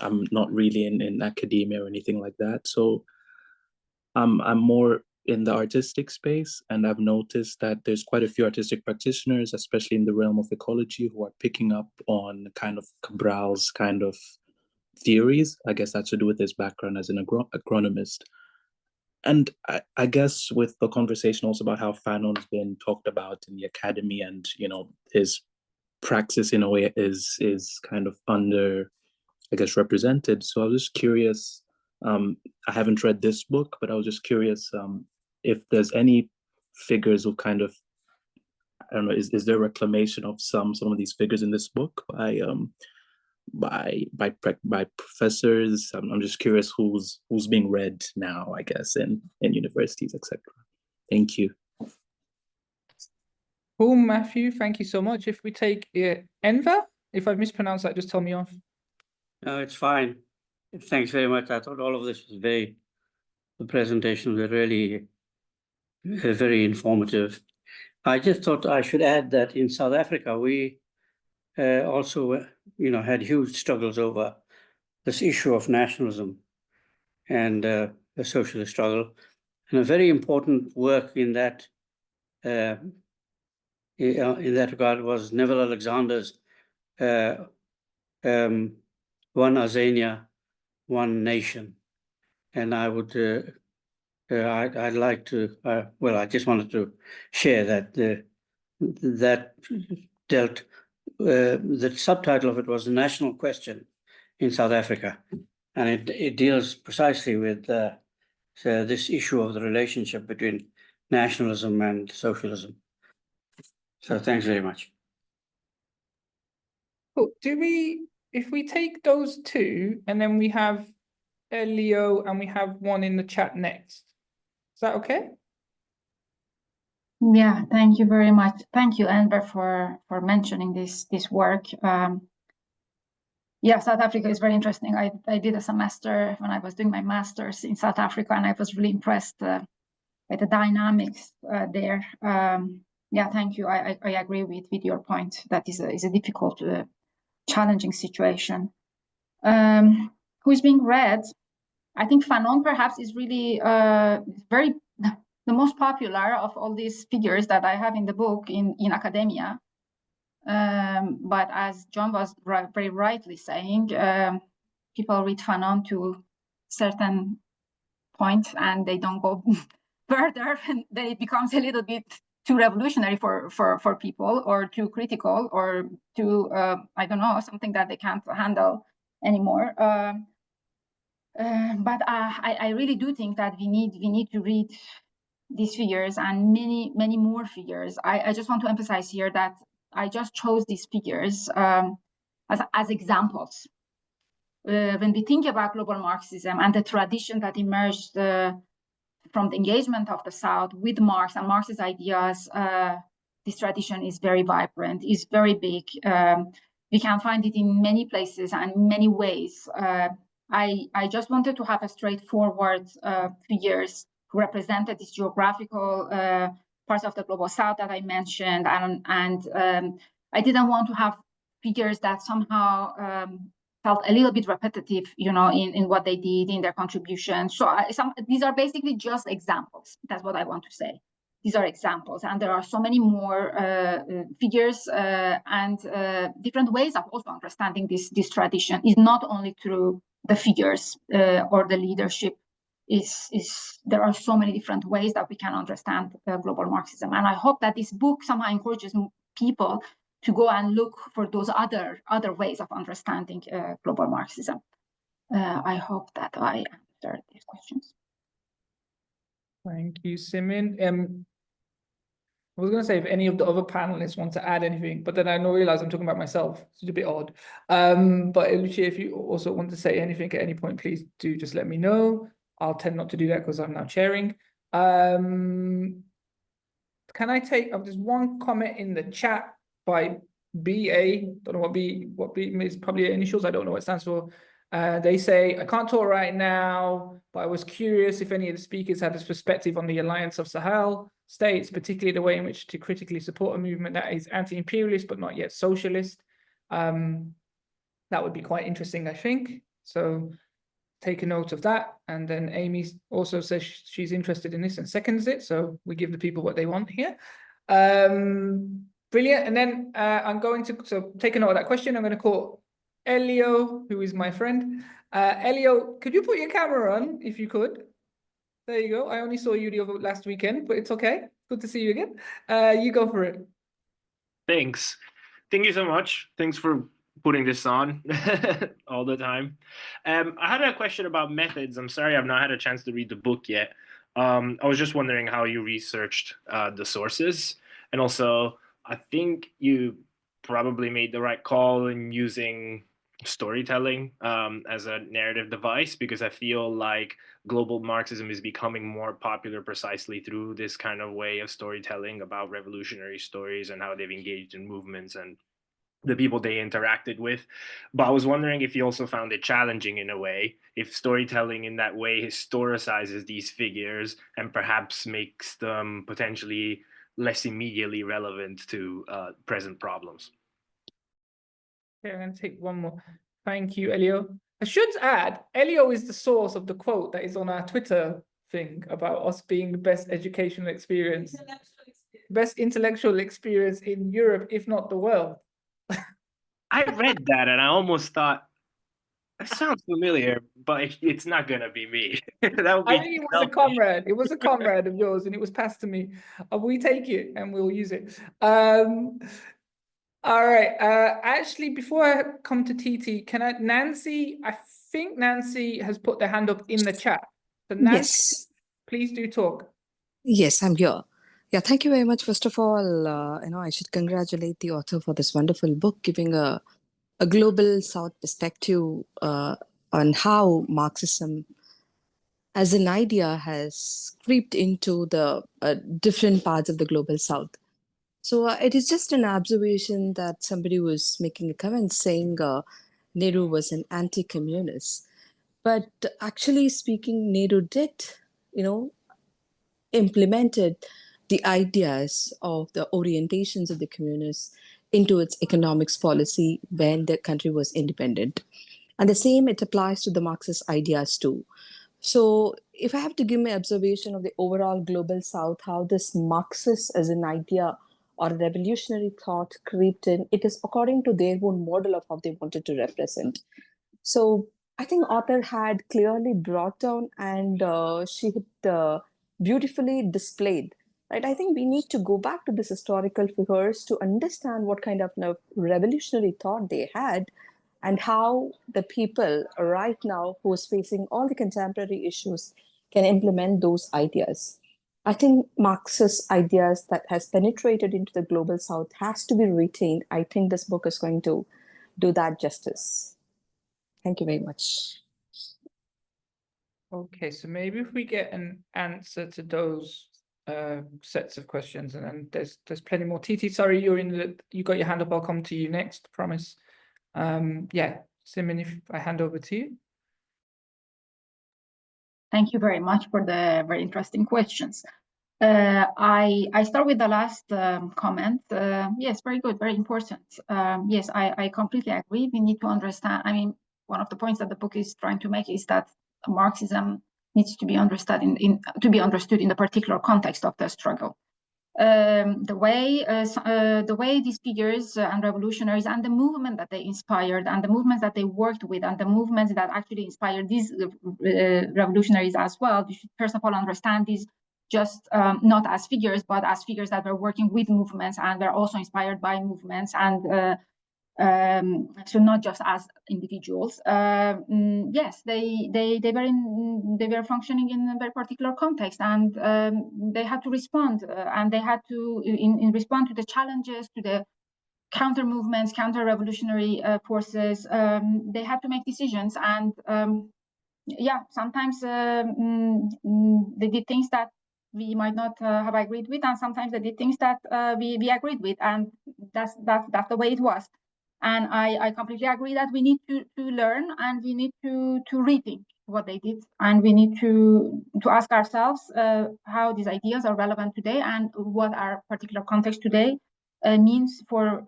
I'm not really in academia or anything like that. So I'm more in the artistic space, and I've noticed that there's quite a few artistic practitioners, especially in the realm of ecology, who are picking up on kind of Cabral's kind of theories. I guess that's to do with his background as an agronomist. And I guess with the conversation also about how Fanon's been talked about in the academy, and his praxis in a way is kind of under, I guess, represented. So I was just curious. I haven't read this book, but I was just curious if there's any figures of kind of, I don't know, is there reclamation of some of these figures in this book by professors? I'm just curious who's being read now, I guess, in universities, etc. Thank you. Cool, Matthew. Thank you so much. If we take Enver, if I've mispronounced that, just tell me off. No, it's fine. Thanks very much. I thought all of this was the presentations were really very informative. I just thought I should add that in South Africa, we also, had huge struggles over this issue of nationalism and the socialist struggle. And a very important work in that regard was Neville Alexander's One Azania, One Nation. And I would, I'd like to, I just wanted to share that that dealt, the subtitle of it was The National Question in South Africa. And it deals precisely with this issue of the relationship between nationalism and socialism. So thanks very much. Cool. If we take those two, and then we have Leo, and we have one in the chat next, is that okay? Yeah, thank you very much. Thank you, Enver, for mentioning this work. Yeah, South Africa is very interesting. I did a semester when I was doing my master's in South Africa, and I was really impressed by the dynamics there. Yeah, thank you. I agree with your point. That is a difficult, challenging situation. Who is being read? I think Fanon perhaps is really the most popular of all these figures that I have in the book in academia. But as John was very rightly saying, people read Fanon to certain point and they don't go further, and then it becomes a little bit too revolutionary for people, or too critical, or too I don't know, something that they can't handle anymore. But I really do think that we need to read these figures and many more figures. I just want to emphasize here that I just chose these figures as examples. When we think about global Marxism and the tradition that emerged from the engagement of the South with Marx and Marx's ideas, this tradition is very vibrant, is very big. We can find it in many places and many ways. I just wanted to have a straightforward figures who represented this geographical parts of the global South that I mentioned, and I didn't want to have figures that somehow felt a little bit repetitive, you know, in what they did, in their contribution. So these are basically just examples. That's what I want to say. These are examples, and there are so many more figures and different ways of also understanding this tradition. Is not only through the figures or the leadership. There are so many different ways that we can understand global Marxism, and I hope that this book somehow encourages people to go and look for those other ways of understanding global Marxism. I hope that I answered these questions. Thank you, Simin. I was going to say if any of the other panelists want to add anything, but then I realize I'm talking about myself. It's a bit odd. But Lucia, if you also want to say anything at any point, please do just let me know. I'll tend not to do that because I'm now chairing. Can I take there's one comment in the chat by BA, don't know what B is, probably initials, I don't know what it stands for. They say, I can't talk right now, but I was curious if any of the speakers had this perspective on the alliance of Sahel states, particularly the way in which to critically support a movement that is anti-imperialist but not yet socialist. That would be quite interesting, I think. So take a note of that. And then Amy also says she's interested in this and seconds it. So we give the people what they want here. Brilliant. And then I'm going to take a note of that question. I'm going to call Elio, who is my friend. Elio, could you put your camera on if you could? There you go. I only saw you last weekend, but it's okay. Good to see you again. You go for it. Thanks. Thank you so much. Thanks for putting this on all the time. I had a question about methods. I'm sorry I've not had a chance to read the book yet. I was just wondering how you researched the sources. And also, I think you probably made the right call in using storytelling as a narrative device, because I feel like global Marxism is becoming more popular precisely through this kind of way of storytelling about revolutionary stories and how they've engaged in movements and the people they interacted with. But I was wondering if you also found it challenging in a way, if storytelling in that way historicizes these figures and perhaps makes them potentially less immediately relevant to present problems. Okay, I'm going to take one more. Thank you, Elio. I should add, Elio is the source of the quote that is on our Twitter thing about us being the best educational experience, best intellectual experience in Europe, if not the world. I read that and I almost thought, that sounds familiar, but it's not going to be me. That would be I think it was a comrade. It was a comrade of yours and it was passed to me. We take it and we'll use it. All right. Actually, before I come to TT, Nancy, I think Nancy has put their hand up in the chat. So Nancy, Yes. Please do talk. Yes, I'm here. Yeah, thank you very much. First of all, I should congratulate the author for this wonderful book, giving a global South perspective on how Marxism as an idea has creeped into the different parts of the global South. So it is just an observation that somebody was making a comment saying Nehru was an anti-communist. But actually speaking, Nehru did, implemented the ideas of the orientations of the communists into its economics policy when the country was independent. And the same, it applies to the Marxist ideas too. So if I have to give my observation of the overall global South, how this Marxist as an idea or a revolutionary thought crept in, it is according to their own model of how they wanted to represent. So I think author had clearly brought down and she had beautifully displayed. Right? I think we need to go back to this historical figures to understand what kind of revolutionary thought they had and how the people right now who is facing all the contemporary issues can implement those ideas. I think Marxist ideas that has penetrated into the global South has to be retained. I think this book is going to do that justice. Thank you very much. Okay, so maybe if we get an answer to those sets of questions, and then there's plenty more. Titi, sorry, you got your hand up. I'll come to you next, promise. Yeah, Simin, if I hand over to you. Thank you very much for the very interesting questions. I start with the last comment. Yes, very good, very important. Yes, I completely agree. We need to understand. I mean, one of the points that the book is trying to make is that Marxism needs to be understood in the particular context of the struggle. The way these figures and revolutionaries and the movement that they inspired and the movements that they worked with and the movements that actually inspired these revolutionaries as well, you should first of all understand these just not as figures, but as figures that were working with movements and were also inspired by movements, and so not just as individuals. Yes, they were functioning in a very particular context, and they had to respond, and they had to in respond to the challenges, to the counter movements, counter revolutionary forces. They had to make decisions, and yeah, sometimes they did things that we might not have agreed with, and sometimes they did things that we agreed with, and that's the way it was. And I completely agree that we need to learn, and we need to rethink what they did, and we need to ask ourselves how these ideas are relevant today and what our particular context today means for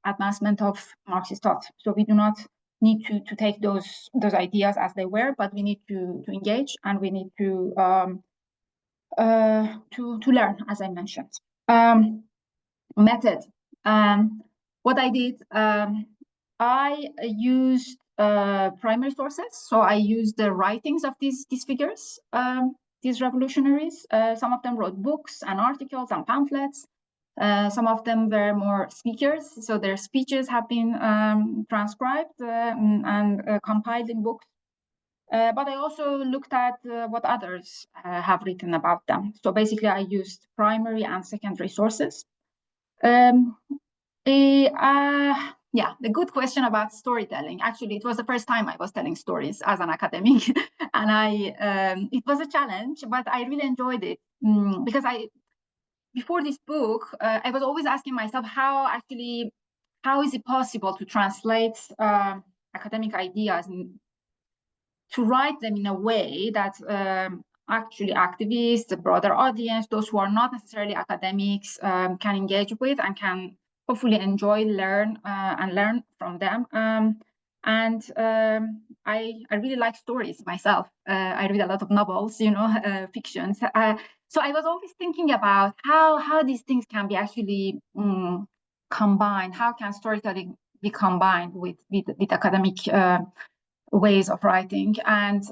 advancement of Marxist thought. So we do not need to take those ideas as they were, but we need to engage, and we need to learn, as I mentioned. Method. What I did, I used primary sources. So I used the writings of these figures, these revolutionaries. Some of them wrote books and articles and pamphlets. Some of them were more speakers. So their speeches have been transcribed and compiled in books. But I also looked at what others have written about them. So basically, I used primary and secondary sources. Yeah, the good question about storytelling. Actually, it was the first time I was telling stories as an academic, and it was a challenge, but I really enjoyed it because before this book, I was always asking myself how is it possible to translate academic ideas and to write them in a way that actually activists, the broader audience, those who are not necessarily academics, can engage with and can hopefully enjoy, learn from them. I really like stories myself. I read a lot of novels, fictions. So I was always thinking about how these things can be actually combined. How can storytelling be combined with academic ways of writing, and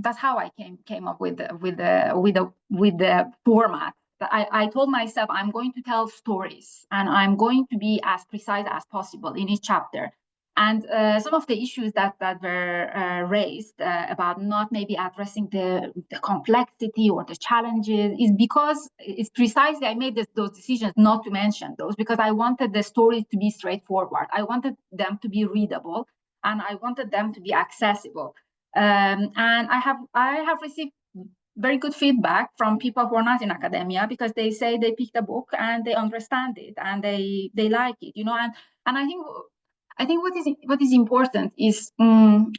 that's how I came up with the format. I told myself I'm going to tell stories, and I'm going to be as precise as possible in each chapter. And some of the issues that were raised about not maybe addressing the complexity or the challenges is because it's precisely I made those decisions not to mention those, because I wanted the stories to be straightforward. I wanted them to be readable, and I wanted them to be accessible. And I have received very good feedback from people who are not in academia, because they say they picked a book and they understand it and they like it, and I think I think what is important is to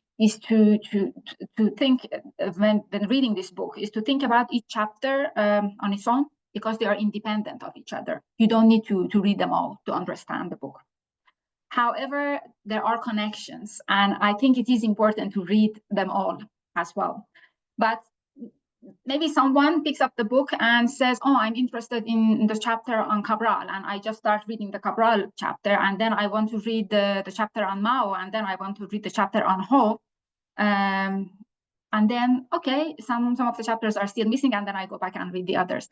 think when reading this book is to think about each chapter on its own, because they are independent of each other. You don't need to read them all to understand the book. However, there are connections, and I think it is important to read them all as well. But maybe someone picks up the book and says, oh, I'm interested in the chapter on Cabral, and I just start reading the Cabral chapter, and then I want to read the chapter on Mao, and then I want to read the chapter on Ho. And then, okay, some of the chapters are still missing, and then I go back and read the others.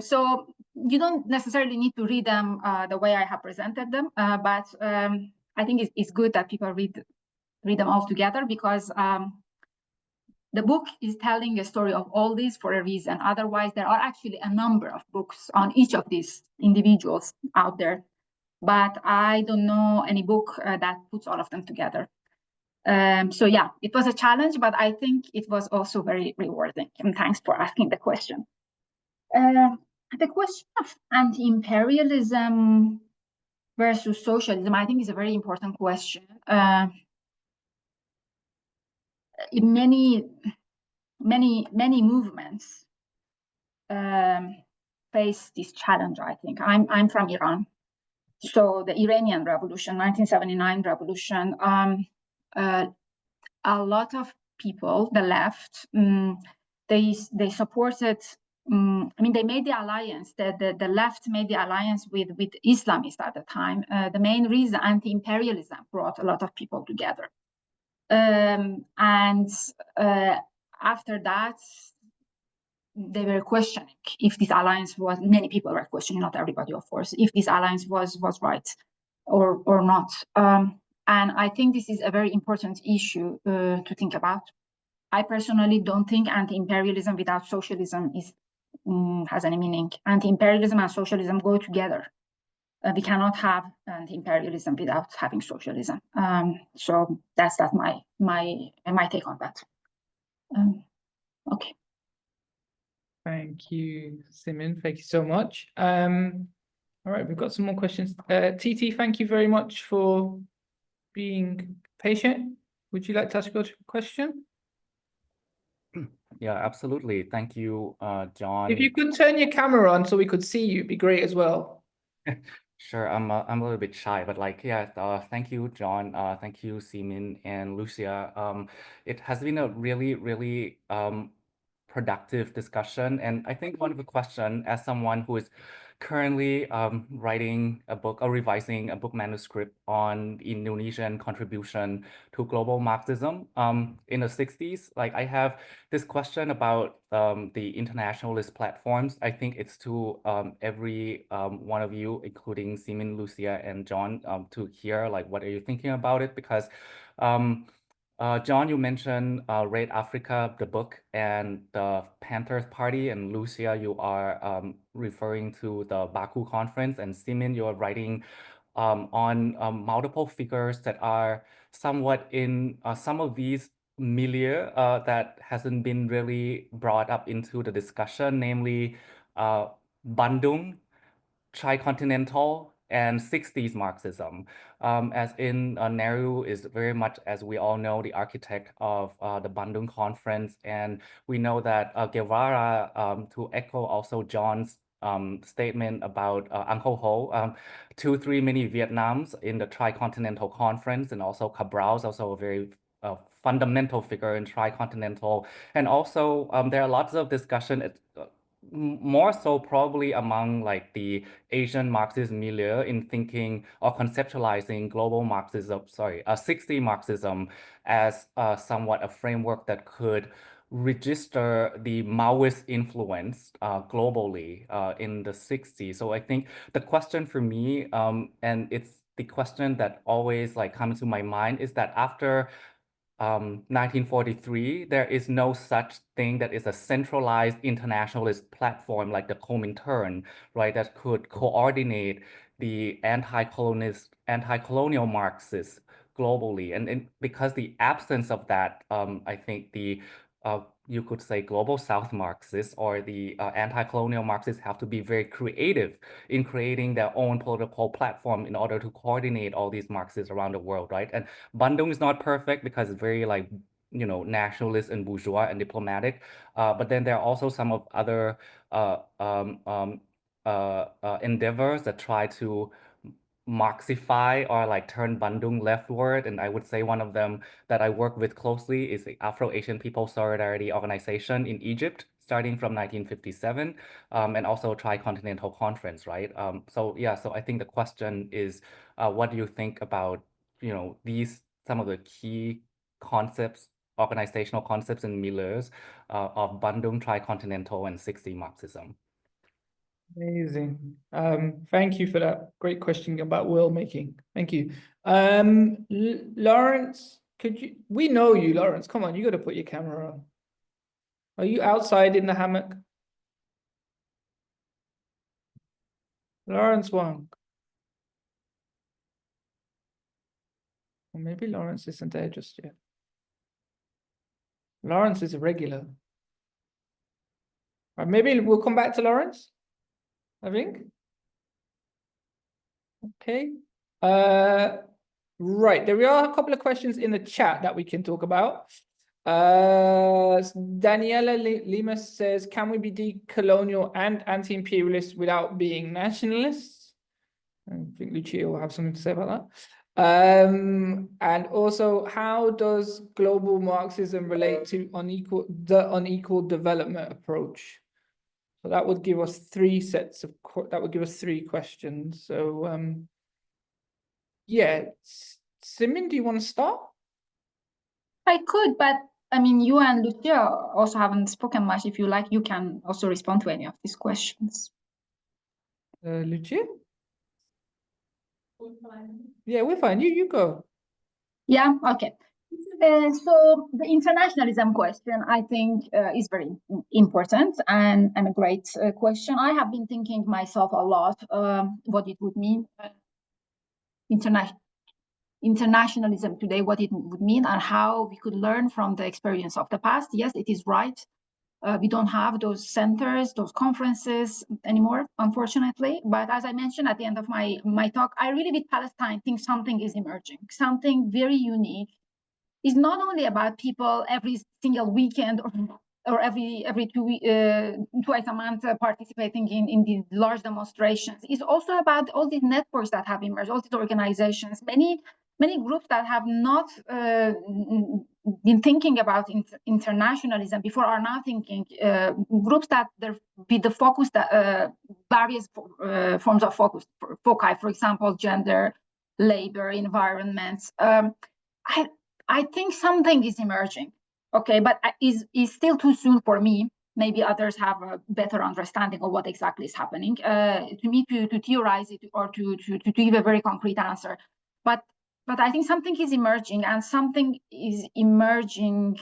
So you don't necessarily need to read them the way I have presented them, but I think it's good that people read them all together, because the book is telling a story of all these for a reason. Otherwise, there are actually a number of books on each of these individuals out there, but I don't know any book that puts all of them together. So yeah, it was a challenge, but I think it was also very rewarding. And thanks for asking the question. The question of anti-imperialism versus socialism, I think, is a very important question. In many movements face this challenge, I think. I'm from Iran. So the Iranian Revolution, 1979 revolution, a lot of people, the left, they supported, I mean, they made the alliance, the left made the alliance with Islamists at the time. The main reason, anti-imperialism, brought a lot of people together. And after that, they were questioning if this alliance was, many people were questioning, not everybody, of course, if this alliance was right or not. And I think this is a very important issue to think about. I personally don't think anti-imperialism without socialism has any meaning. Anti-imperialism and socialism go together. We cannot have anti-imperialism without having socialism. So that's my take on that. Okay. Thank you, Simin. Thank you so much. All right, we've got some more questions. TT, thank you very much for being patient. Would you like to ask your question? Yeah, absolutely. Thank you, John. If you could turn your camera on so we could see you, it'd be great as well. Sure, I'm a little bit shy, but like, yeah, thank you, John. Thank you, Simin and Lucia. It has been a really productive discussion. And I think one of the questions, as someone who is currently writing a book or revising a book manuscript on Indonesian contribution to global Marxism in the 60s, like I have this question about the internationalist platforms. I think it's to every one of you, including Simin, Lucia, and John, to hear like what are you thinking about it, because John, you mentioned Raid Africa, the book, and the Panthers Party, and Lucia, you are referring to the Baku conference, and Simin, you're writing on multiple figures that are somewhat in some of these milieu that hasn't been really brought up into the discussion, namely Bandung, tricontinental, and 60s Marxism. As in Nehru is very much, as we all know, the architect of the Bandung Conference. And we know that Guevara, to echo also John's statement about Uncle Ho, 2-3 mini Vietnams in the Tricontinental Conference, and also Cabral's also a very fundamental figure in Tricontinental. And also there are lots of discussion, more so probably among like the Asian Marxist milieu in thinking or conceptualizing global Marxism, 60 Marxism as somewhat a framework that could register the Maoist influence globally in the 60s. So I think the question for me, and it's the question that always like comes to my mind, is that after 1943, there is no such thing that is a centralized internationalist platform like the Comintern, right, that could coordinate the anti-colonial Marxists globally. And because the absence of that, I think the you could say global South Marxists or the anti-colonial Marxists have to be very creative in creating their own political platform in order to coordinate all these Marxists around the world, right? And Bandung is not perfect because it's very like, you know, nationalist and bourgeois and diplomatic. But then there are also some of other endeavors that try to Marxify or like turn Bandung leftward. And I would say one of them that I work with closely is the Afro-Asian People Solidarity Organization in Egypt, starting from 1957, and also Tricontinental Conference, right? So yeah, so I think the question is, what do you think about, you know, some of the key concepts, organizational concepts and milieus of Bandung, Tricontinental, and 60 Marxism? Amazing. Thank you for that great question about world making. Thank you. Lawrence, we know you, Lawrence. Come on, you got to put your camera on. Are you outside in the hammock? Lawrence Wong. Or maybe Lawrence isn't there just yet. Lawrence is a regular. Right, maybe we'll come back to Lawrence, I think. Okay. Right, there are a couple of questions in the chat that we can talk about. Daniela Lima says, can we be decolonial and anti-imperialist without being nationalists? I think Lucia will have something to say about that. And also, how does global Marxism relate to the unequal development approach? So that would give us three questions. So yeah, Simin, do you want to start? I could, but I mean, you and Lucia also haven't spoken much. If you like, you can also respond to any of these questions. Lucia? Yeah, we're fine. You go. Yeah, okay. So the internationalism question, I think, is very important and a great question. I have been thinking myself a lot what it would mean, internationalism today, what it would mean and how we could learn from the experience of the past. Yes, it is right. We don't have those centers, those conferences anymore, unfortunately. But as I mentioned at the end of my talk, I really, with Palestine, think something is emerging, something very unique. It's not only about people every single weekend or every twice a month participating in these large demonstrations. It's also about all these networks that have emerged, all these organizations, many groups that have not been thinking about internationalism before are now thinking, groups that with the focus that various forms of focus, foci, for example, gender, labor, environment. I think something is emerging, okay, but is still too soon for me. Maybe others have a better understanding of what exactly is happening. To me, to theorize it or to give a very concrete answer. But I think something is emerging, and something is emerging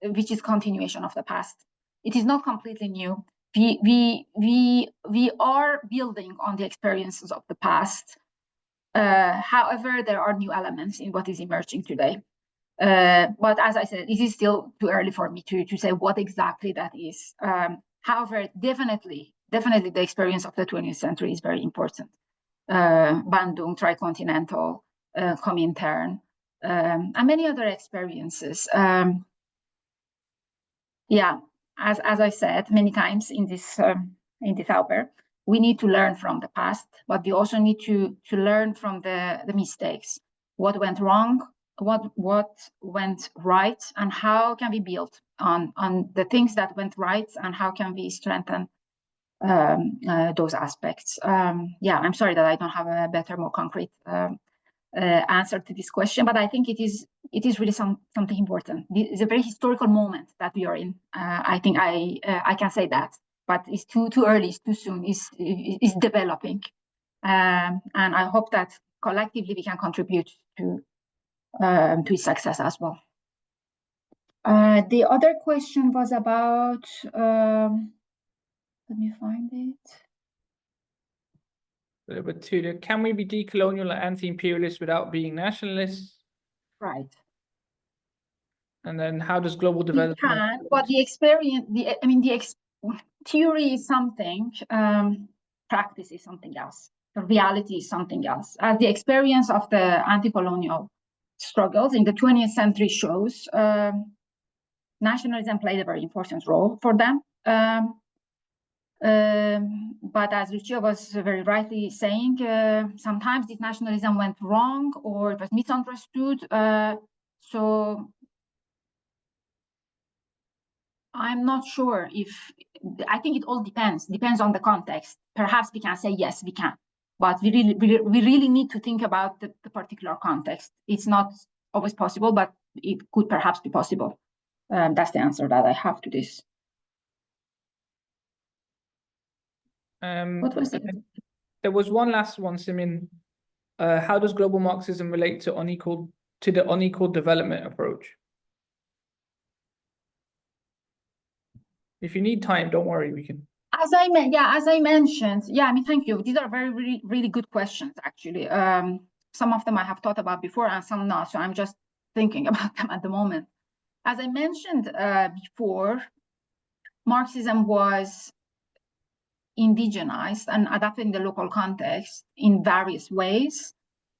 which is continuation of the past. It is not completely new. We are building on the experiences of the past. However, there are new elements in what is emerging today. But as I said, it is still too early for me to say what exactly that is. However, definitely the experience of the 20th century is very important. Bandung, Tricontinental, Comintern, and many other experiences. Yeah, as I said many times in this hour, we need to learn from the past, but we also need to learn from the mistakes. What went wrong, what went right, and how can we build on the things that went right, and how can we strengthen those aspects. Yeah, I'm sorry that I don't have a better, more concrete answer to this question, but I think it is really something important. It's a very historical moment that we are in. I think I can say that, but it's too early, it's too soon. It's developing, and I hope that collectively we can contribute to its success as well. The other question was about. Let me find it. But can we be decolonial and anti-imperialist without being nationalists? Right. And then how does global We development? can, but the experience, theory is something, practice is something else. The reality is something else. As the experience of the anti-colonial struggles in the 20th century shows, nationalism played a very important role for them. But as Lucia was very rightly saying, sometimes this nationalism went wrong or it was misunderstood. So I'm not sure I think it all depends on the context. Perhaps we can say, yes, we can, but we really need to think about the particular context. It's not always possible, but it could perhaps be possible. That's the answer that I have to this. What was it? There was one last one, Simin. How does global Marxism relate to the unequal development approach? If you need time, don't worry, we can. As I mentioned, I mean, thank you. These are really good questions, actually. Some of them I have thought about before and some not, so I'm just thinking about them at the moment. As I mentioned before, Marxism was indigenized and adapted in the local context in various ways.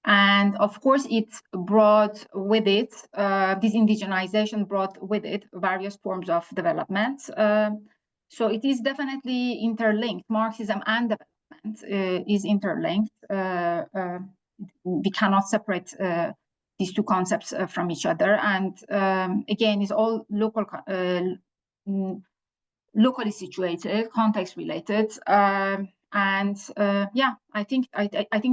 And of course, it brought with it, this indigenization brought with it various forms of development. So it is definitely interlinked. Marxism and development is interlinked. We cannot separate these two concepts from each other. And again, it's all locally situated, context related. And I think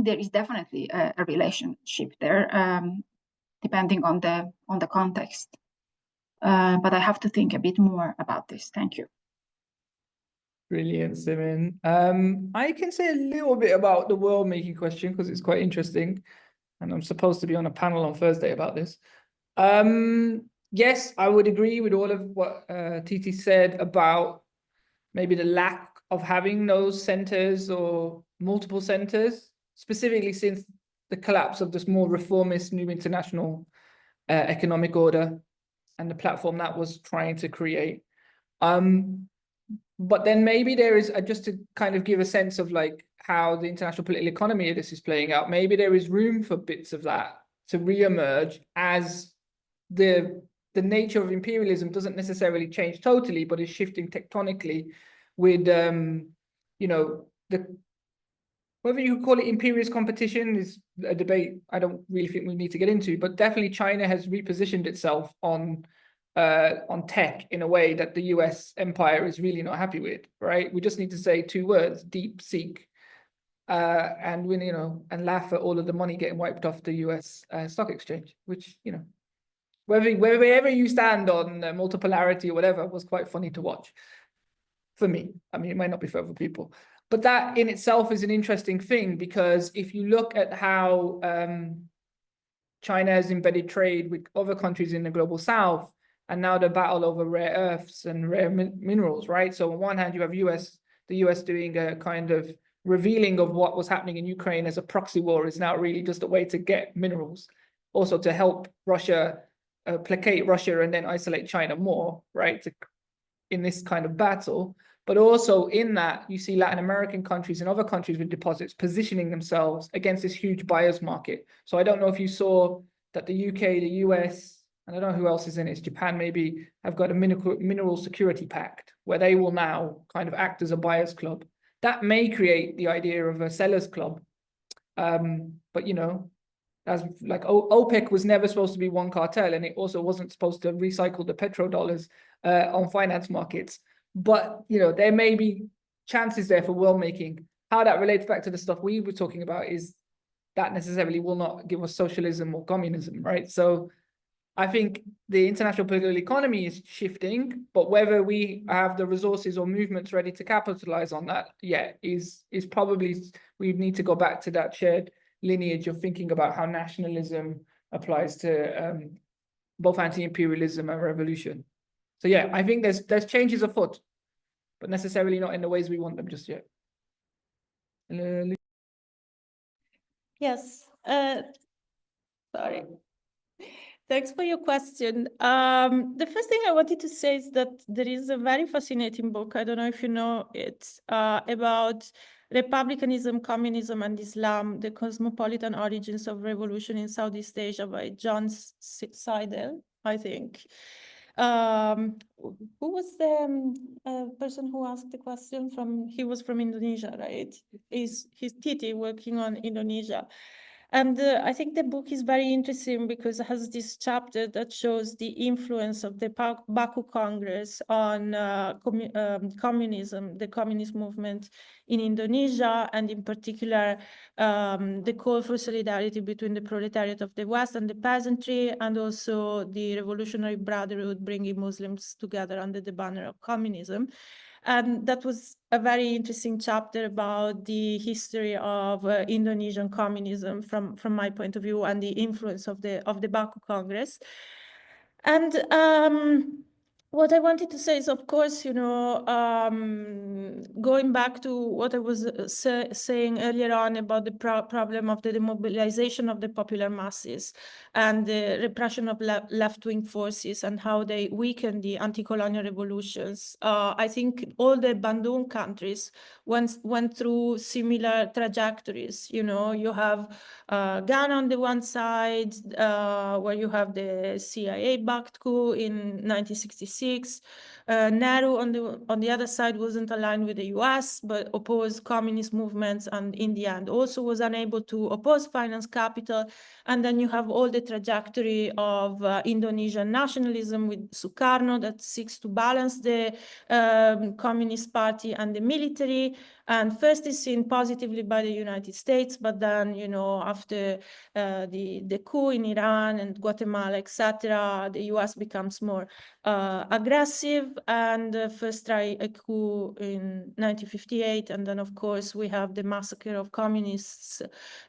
there is definitely a relationship there, depending on the context. But I have to think a bit more about this. Thank you. Brilliant, Simin. I can say a little bit about the world making question because it's quite interesting, and I'm supposed to be on a panel on Thursday about this. Yes, I would agree with all of what Titi said about maybe the lack of having those centers or multiple centers, specifically since the collapse of this more reformist new international economic order and the platform that was trying to create. But then maybe there is, just to kind of give a sense of like how the international political economy of this is playing out, maybe there is room for bits of that to reemerge as the nature of imperialism doesn't necessarily change totally, but is shifting tectonically with, you know, whether you call it imperialist competition is a debate I don't really think we need to get into, but definitely China has repositioned itself on tech in a way that the US empire is really not happy with, right? We just need to say two words: deep seek, and win, you know, and laugh at all of the money getting wiped off the US stock exchange, which, you know, wherever you stand on multipolarity or whatever, was quite funny to watch for me. I mean, it might not be for other people, but that in itself is an interesting thing, because if you look at how China has embedded trade with other countries in the global south, and now the battle over rare earths and rare minerals, right? So on one hand, you have the US doing a kind of revealing of what was happening in Ukraine as a proxy war is now really just a way to get minerals, also to help Russia, placate Russia and then isolate China more, right? In this kind of battle. But also in that, you see Latin American countries and other countries with deposits positioning themselves against this huge buyer's market. So I don't know if you saw that the UK, the US, and I don't know who else is in it, Japan maybe, have got a mineral security pact where they will now kind of act as a buyer's club. That may create the idea of a seller's club. But, you know, as like OPEC was never supposed to be one cartel, and it also wasn't supposed to recycle the petrodollars on finance markets. But, you know, there may be chances there for world making. How that relates back to the stuff we were talking about is that necessarily will not give us socialism or communism, right? So I think the international political economy is shifting, but whether we have the resources or movements ready to capitalize on that yet is probably, we need to go back to that shared lineage of thinking about how nationalism applies to both anti-imperialism and revolution. So yeah, I think there's changes afoot, but necessarily not in the ways we want them just yet. Yes. Sorry. Thanks for your question. The first thing I wanted to say is that there is a very fascinating book, I don't know if you know it, about Republicanism, Communism, and Islam, the Cosmopolitan Origins of Revolution in Southeast Asia by John Seidel, I think. Who was the person who asked the question from, he was from Indonesia, right? He's Titi working on Indonesia. And I think the book is very interesting because it has this chapter that shows the influence of the Baku Congress on communism, the communist movement in Indonesia, and in particular, the call for solidarity between the proletariat of the West and the peasantry, and also the Revolutionary Brotherhood bringing Muslims together under the banner of communism. And that was a very interesting chapter about the history of Indonesian communism from my point of view, and the influence of the Baku Congress. And what I wanted to say is, of course, you know, going back to what I was saying earlier on about the problem of the demobilization of the popular masses and the repression of left-wing forces and how they weaken the anti-colonial revolutions. I think all the Bandung countries went through similar trajectories. You know, you have Ghana on the one side, where you have the CIA-backed coup in 1966. Nehru on the other side wasn't aligned with the US, but opposed communist movements, and in the end also was unable to oppose finance capital. And then you have all the trajectory of Indonesian nationalism with Sukarno that seeks to balance the Communist Party and the military. And first is seen positively by the United States, but then, you know, after the coup in Iran and Guatemala, etc., the US becomes more aggressive, and first try a coup in 1958, and then of course we have the massacre of communists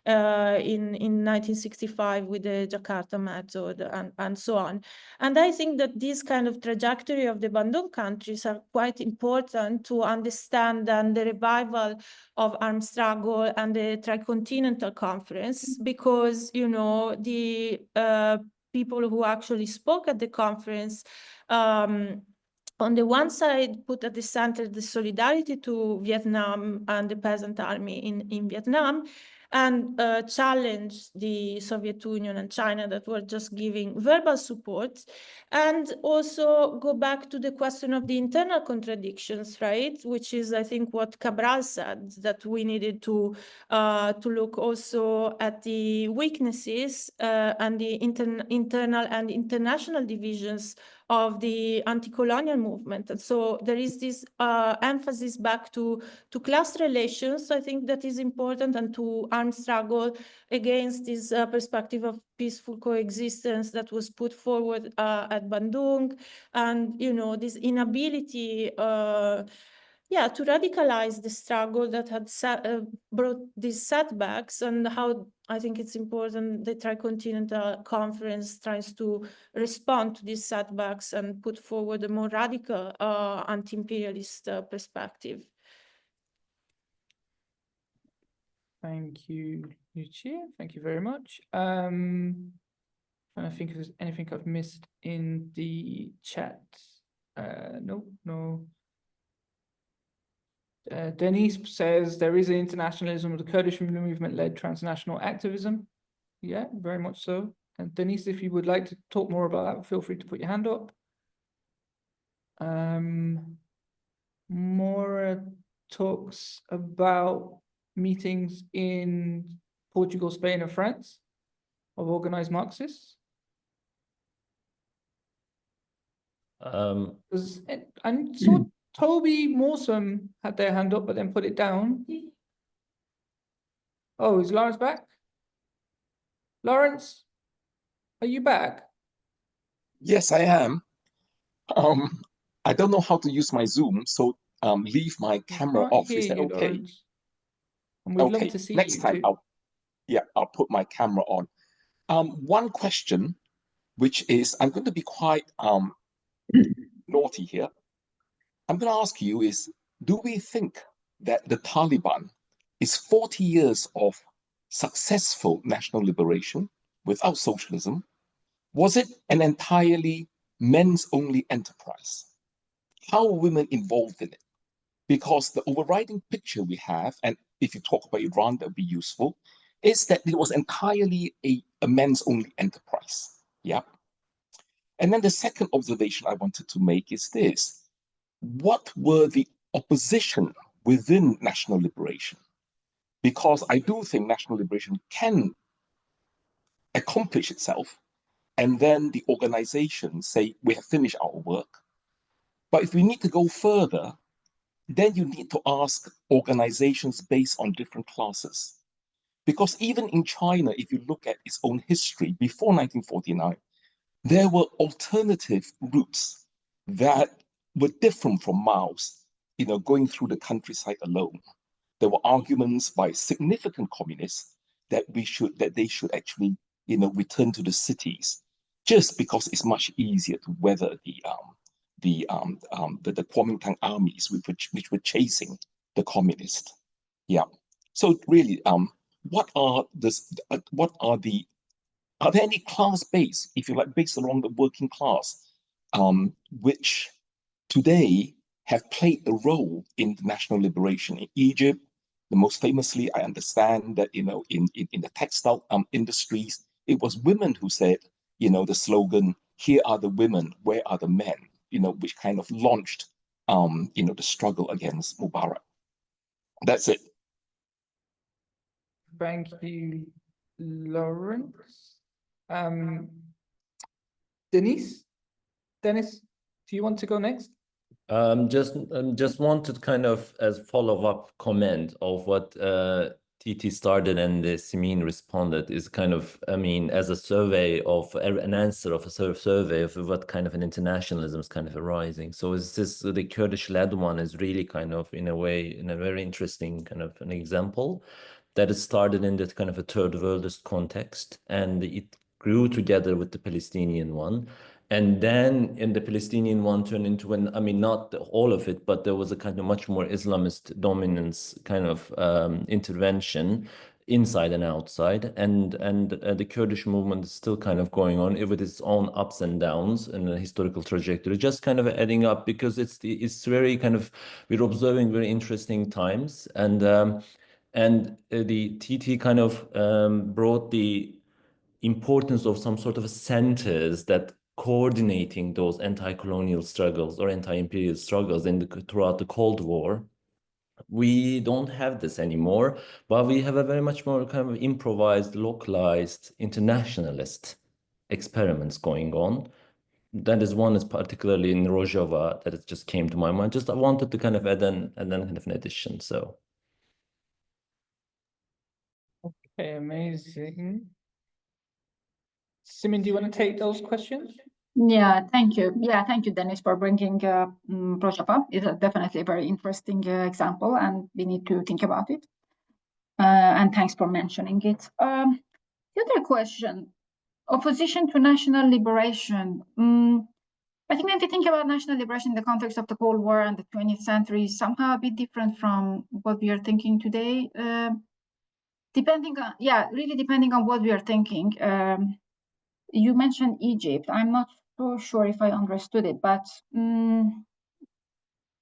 in 1965 with the Jakarta method, and so on. And I think that this kind of trajectory of the Bandung countries are quite important to understand and the revival of armed struggle and the Tricontinental Conference, because, you know, the people who actually spoke at the conference on the one side put at the center the solidarity to Vietnam and the peasant army in Vietnam, and challenge the Soviet Union and China that were just giving verbal support, and also go back to the question of the internal contradictions, right? Which is, I think, what Cabral said, that we needed to look also at the weaknesses and the internal and international divisions of the anti-colonial movement. And so there is this emphasis back to class relations, I think, that is important, and to armed struggle against this perspective of peaceful coexistence that was put forward at Bandung, and, you know, this inability to radicalize the struggle that had brought these setbacks, and how I think it's important the Tricontinental Conference tries to respond to these setbacks and put forward a more radical anti-imperialist perspective. Thank you, Lucia. Thank you very much. And I think if there's anything I've missed in the chat. No. Denise says there is an internationalism of the Kurdish movement-led transnational activism. Yeah, very much so. And Denise, if you would like to talk more about that, feel free to put your hand up. Maura talks about meetings in Portugal, Spain, and France of organized Marxists. I saw Toby Mawsome had their hand up, but then put it down. Oh, is Lawrence back? Lawrence, are you back? Yes, I am. I don't know how to use my Zoom, so leave my camera off. Is that okay? Lawrence. And we'd love to see next you time too. I'll put my camera on. One question, which is, I'm going to be quite naughty here. I'm going to ask you is, do we think that the Taliban is 40 years of successful national liberation without socialism, Was it an entirely men's-only enterprise? How were women involved in it? Because the overriding picture we have, and if you talk about Iran, that would be useful, is that it was entirely a men's-only enterprise. Yeah. And then the second observation I wanted to make is this. What were the opposition within national liberation? Because I do think national liberation can accomplish itself, and then the organizations say, we have finished our work. But if we need to go further, then you need to ask organizations based on different classes. Because even in China, if you look at its own history, before 1949, there were alternative routes that were different from Mao's, going through the countryside alone. There were arguments by significant communists that they should actually, return to the cities, just because it's much easier to weather the Kuomintang armies which were chasing the communists. Yeah. So really, are there any class-based, if you like, based along the working class, which today have played a role in the national liberation in Egypt? The most famously, I understand that, in the textile industries, it was women who said, the slogan, "Here are the women, where are the men?" Which kind of launched, the struggle against Mubarak. That's it. Thank you, Lawrence. Dennis, do you want to go next? Just wanted kind of as follow-up comment of what TT started and Simin responded is kind of, as a survey of an answer of a sort of survey of what kind of an internationalism is kind of arising. So is this the Kurdish-led one is really kind of in a way, in a very interesting kind of an example that it started in that kind of a third worldist context and it grew together with the Palestinian one. And then in the Palestinian one turned into not all of it, but there was a kind of much more Islamist dominance kind of intervention inside and outside. And the Kurdish movement is still kind of going on with its own ups and downs and a historical trajectory, just kind of adding up because it's very kind of, we're observing very interesting times. And the TT kind of brought the importance of some sort of centers that coordinating those anti-colonial struggles or anti-imperial struggles throughout the Cold War. We don't have this anymore, but we have a very much more kind of improvised, localized, internationalist experiments going on. That is one is particularly in Rojava that it just came to my mind. Just I wanted to kind of add an kind of an addition. So. Okay, amazing. Simin, do you want to take those questions? Yeah, thank you. Yeah, thank you, Dennis, for bringing Rojava. It's definitely a very interesting example, and we need to think about it. And thanks for mentioning it. The other question, opposition to national liberation. I think when we think about national liberation in the context of the Cold War and the 20th century, is somehow a bit different from what we are thinking today. Really depending on what we are thinking. You mentioned Egypt. I'm not so sure if I understood it, but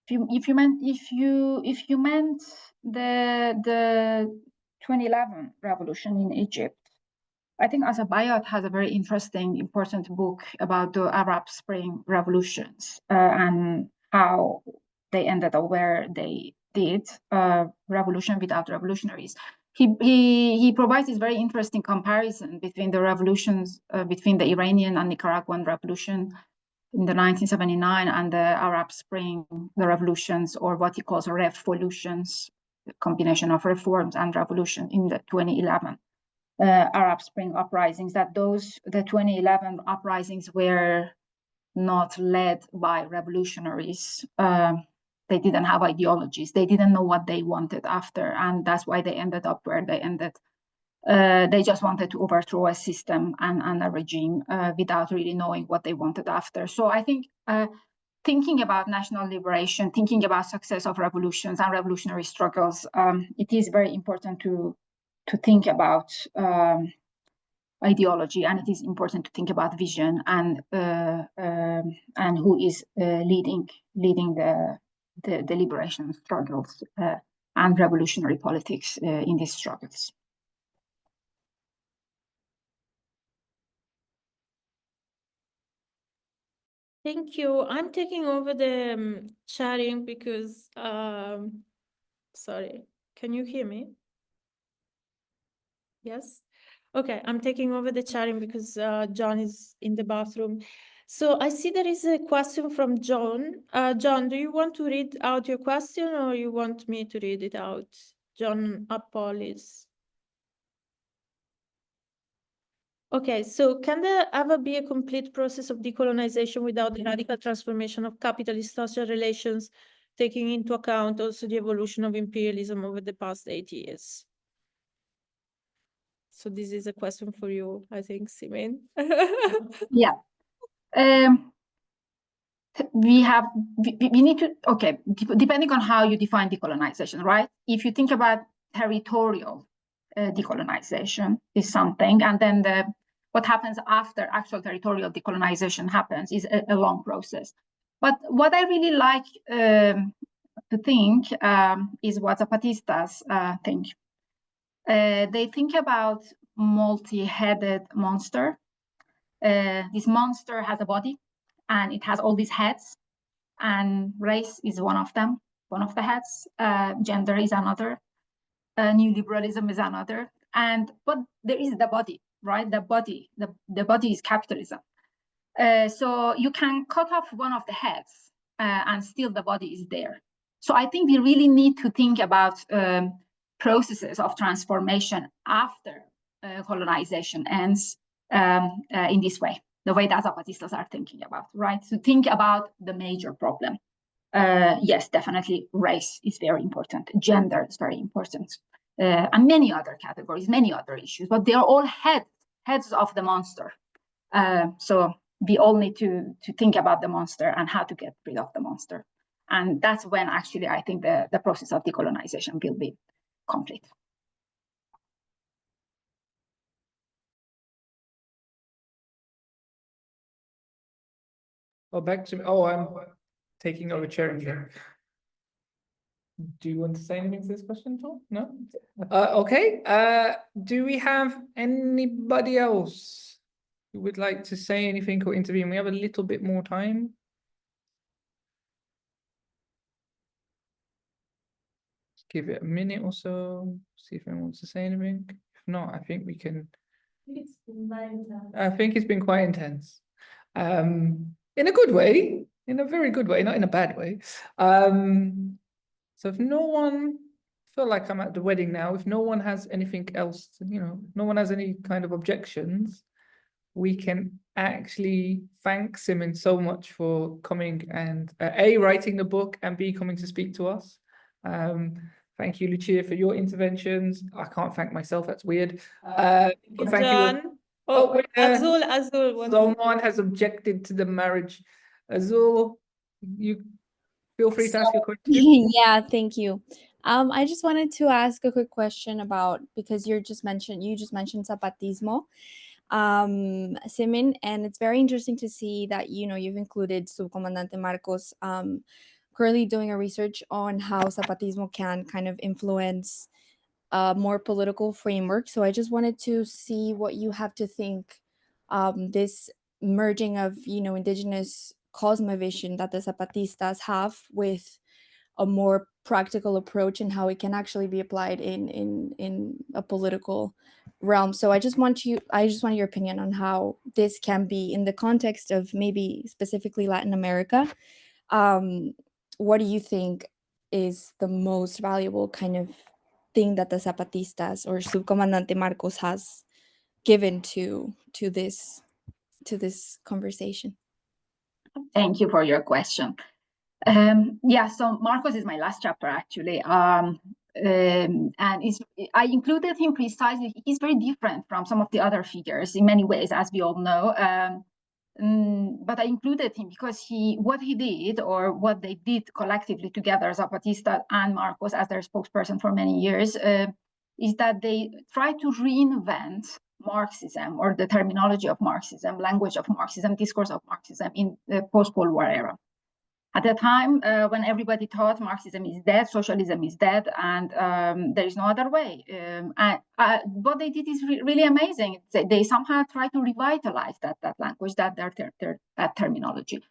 if you meant the 2011 revolution in Egypt, I think Asabayat has a very interesting, important book about the Arab Spring revolutions and how they ended up where they did, revolution without revolutionaries. He provides this very interesting comparison between the revolutions, between the Iranian and Nicaraguan revolution in the 1979 and the Arab Spring, the revolutions, or what he calls revolutions, the combination of reforms and revolution in the 2011 Arab Spring uprisings. That the 2011 uprisings were not led by revolutionaries. They didn't have ideologies. They didn't know what they wanted after, and that's why they ended up where they ended. They just wanted to overthrow a system and a regime without really knowing what they wanted after. So I think thinking about national liberation, thinking about success of revolutions and revolutionary struggles, it is very important to think about ideology, and it is important to think about vision and who is leading the liberation struggles and revolutionary politics in these struggles. Thank you. I'm taking over the sharing because, sorry, can you hear me? Yes? Okay, I'm taking over the sharing because John is in the bathroom. So I see there is a question from John. John, do you want to read out your question or you want me to read it out? John Apollis. Okay, so can there ever be a complete process of decolonization without the radical transformation of capitalist social relations, taking into account also the evolution of imperialism over the past 8 years? So this is a question for you, I think, Simin. Yeah. We need to, okay, depending on how you define decolonization, right? If you think about territorial decolonization is something, and then what happens after actual territorial decolonization happens is a long process. But what I really like to think is what Zapatistas think. They think about multi-headed monster. This monster has a body, and it has all these heads, and race is one of them, one of the heads. Gender is another. Neoliberalism is another. But there is the body, right? The body is capitalism. So you can cut off one of the heads, and still the body is there. So I think we really need to think about processes of transformation after colonization ends in this way, the way that Zapatistas are thinking about, right? To think about the major problem. Yes, definitely race is very important. Gender is very important. And many other categories, many other issues, but they are all heads of the monster. So we all need to think about the monster and how to get rid of the monster. And that's when actually I think the process of decolonization will be complete. Oh, back to me. Oh, I'm taking over chair again. Do you want to say anything to this question, Tom? No? Okay. Do we have anybody else who would like to say anything or intervene? We have a little bit more time. Just give it a minute or so, see if anyone wants to say anything. If not, I think we can. I think it's been quite intense. In a good way, in a very good way, not in a bad way. So if no one, I feel like I'm at the wedding now, if no one has anything else, no one has any kind of objections, we can actually thank Simin so much for coming and A, writing the book, and B, coming to speak to us. Thank you, Lucia, for your interventions. I can't thank myself, that's weird. Thank you. Azul. Someone has objected to the marriage. Azul, you feel free to ask your question. Yeah, thank you. I just wanted to ask a quick question about, because you just mentioned Zapatismo, Simin, and it's very interesting to see that you've included Subcomandante Marcos currently doing a research on how Zapatismo can kind of influence more political framework. So I just wanted to see what you have to think this merging of indigenous cosmovision that the Zapatistas have with a more practical approach and how it can actually be applied in a political realm. So I just want your opinion on how this can be in the context of maybe specifically Latin America. What do you think is the most valuable kind of thing that the Zapatistas or Subcomandante Marcos has given to this conversation? Thank you for your question. Yeah, so Marcos is my last chapter actually, and I included him precisely. He's very different from some of the other figures in many ways, as we all know. But I included him because what he did, or what they did collectively together, Zapatista and Marcos as their spokesperson for many years, is that they tried to reinvent Marxism or the terminology of Marxism, language of Marxism, discourse of Marxism in the post-Cold War era. At the time when everybody thought Marxism is dead, socialism is dead, and there is no other way. What they did is really amazing. They somehow try to revitalize that language, that terminology,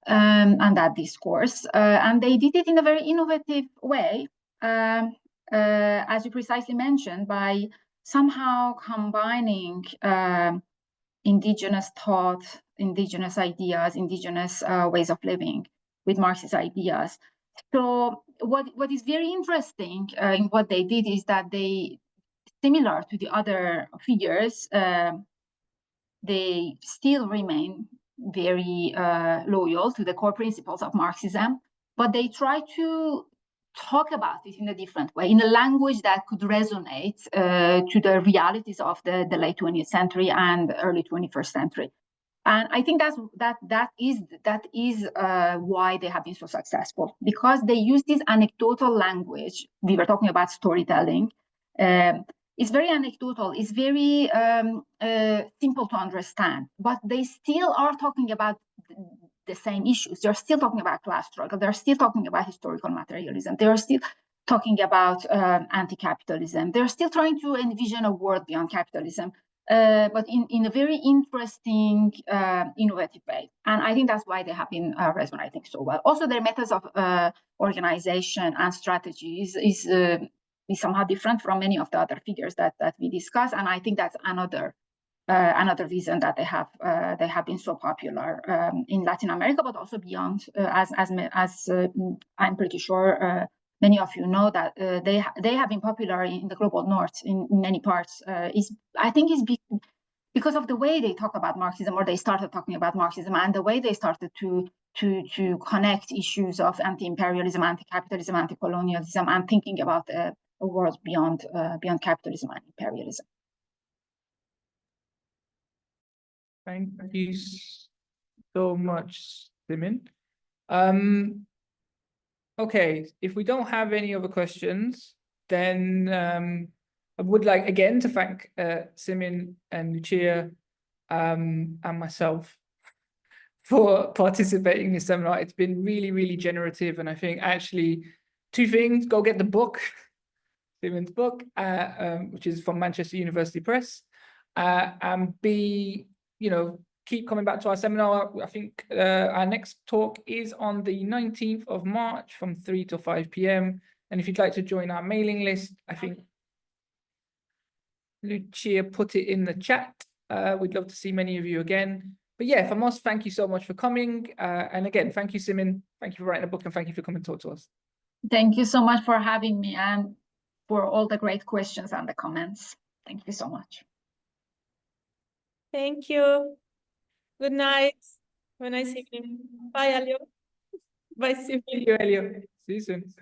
and that discourse. And they did it in a very innovative way, as you precisely mentioned, by somehow combining indigenous thought, indigenous ideas, indigenous ways of living with Marxist ideas. So what is very interesting in what they did is that they, similar to the other figures, they still remain very loyal to the core principles of Marxism, but they try to talk about it in a different way, in a language that could resonate to the realities of the late 20th century and early 21st century. And I think that is why they have been so successful, because they use this anecdotal language. We were talking about storytelling. It's very anecdotal. It's very simple to understand, but they still are talking about the same issues. They're still talking about class struggle. They're still talking about historical materialism. They're still talking about anti-capitalism. They're still trying to envision a world beyond capitalism. But in a very interesting, innovative way. And I think that's why they have been resonating so well. Also, their methods of organization and strategies is somehow different from many of the other figures that we discuss. And I think that's another reason that they have been so popular in Latin America, but also beyond, as I'm pretty sure many of you know, that they have been popular in the global north in many parts. I think is because of the way they talk about Marxism, or they started talking about Marxism, and the way they started to connect issues of anti-imperialism, anti-capitalism, anti-colonialism, and thinking about a world beyond capitalism and imperialism. Thank you so much, Simin. Okay, if we don't have any other questions, then I would like again to thank Simin and Lucia and myself for participating in this seminar. It's been really, really generative, and I think actually two things: go get the book, Simin's book, which is from Manchester University Press, and B, keep coming back to our seminar. I think our next talk is on the 19th of March from 3 to 5 p.m. And if you'd like to join our mailing list, I think Lucia put it in the chat. We'd love to see many of you again. But yeah, for most, thank you so much for coming. And again, thank you, Simin. Thank you for writing a book, and thank you for coming to talk to us. Thank you so much for having me and for all the great questions and the comments. Thank you so much. Thank you. Good night. Have a nice evening. Bye, Elio. Bye, Simin. Thank you, Elio. See you soon.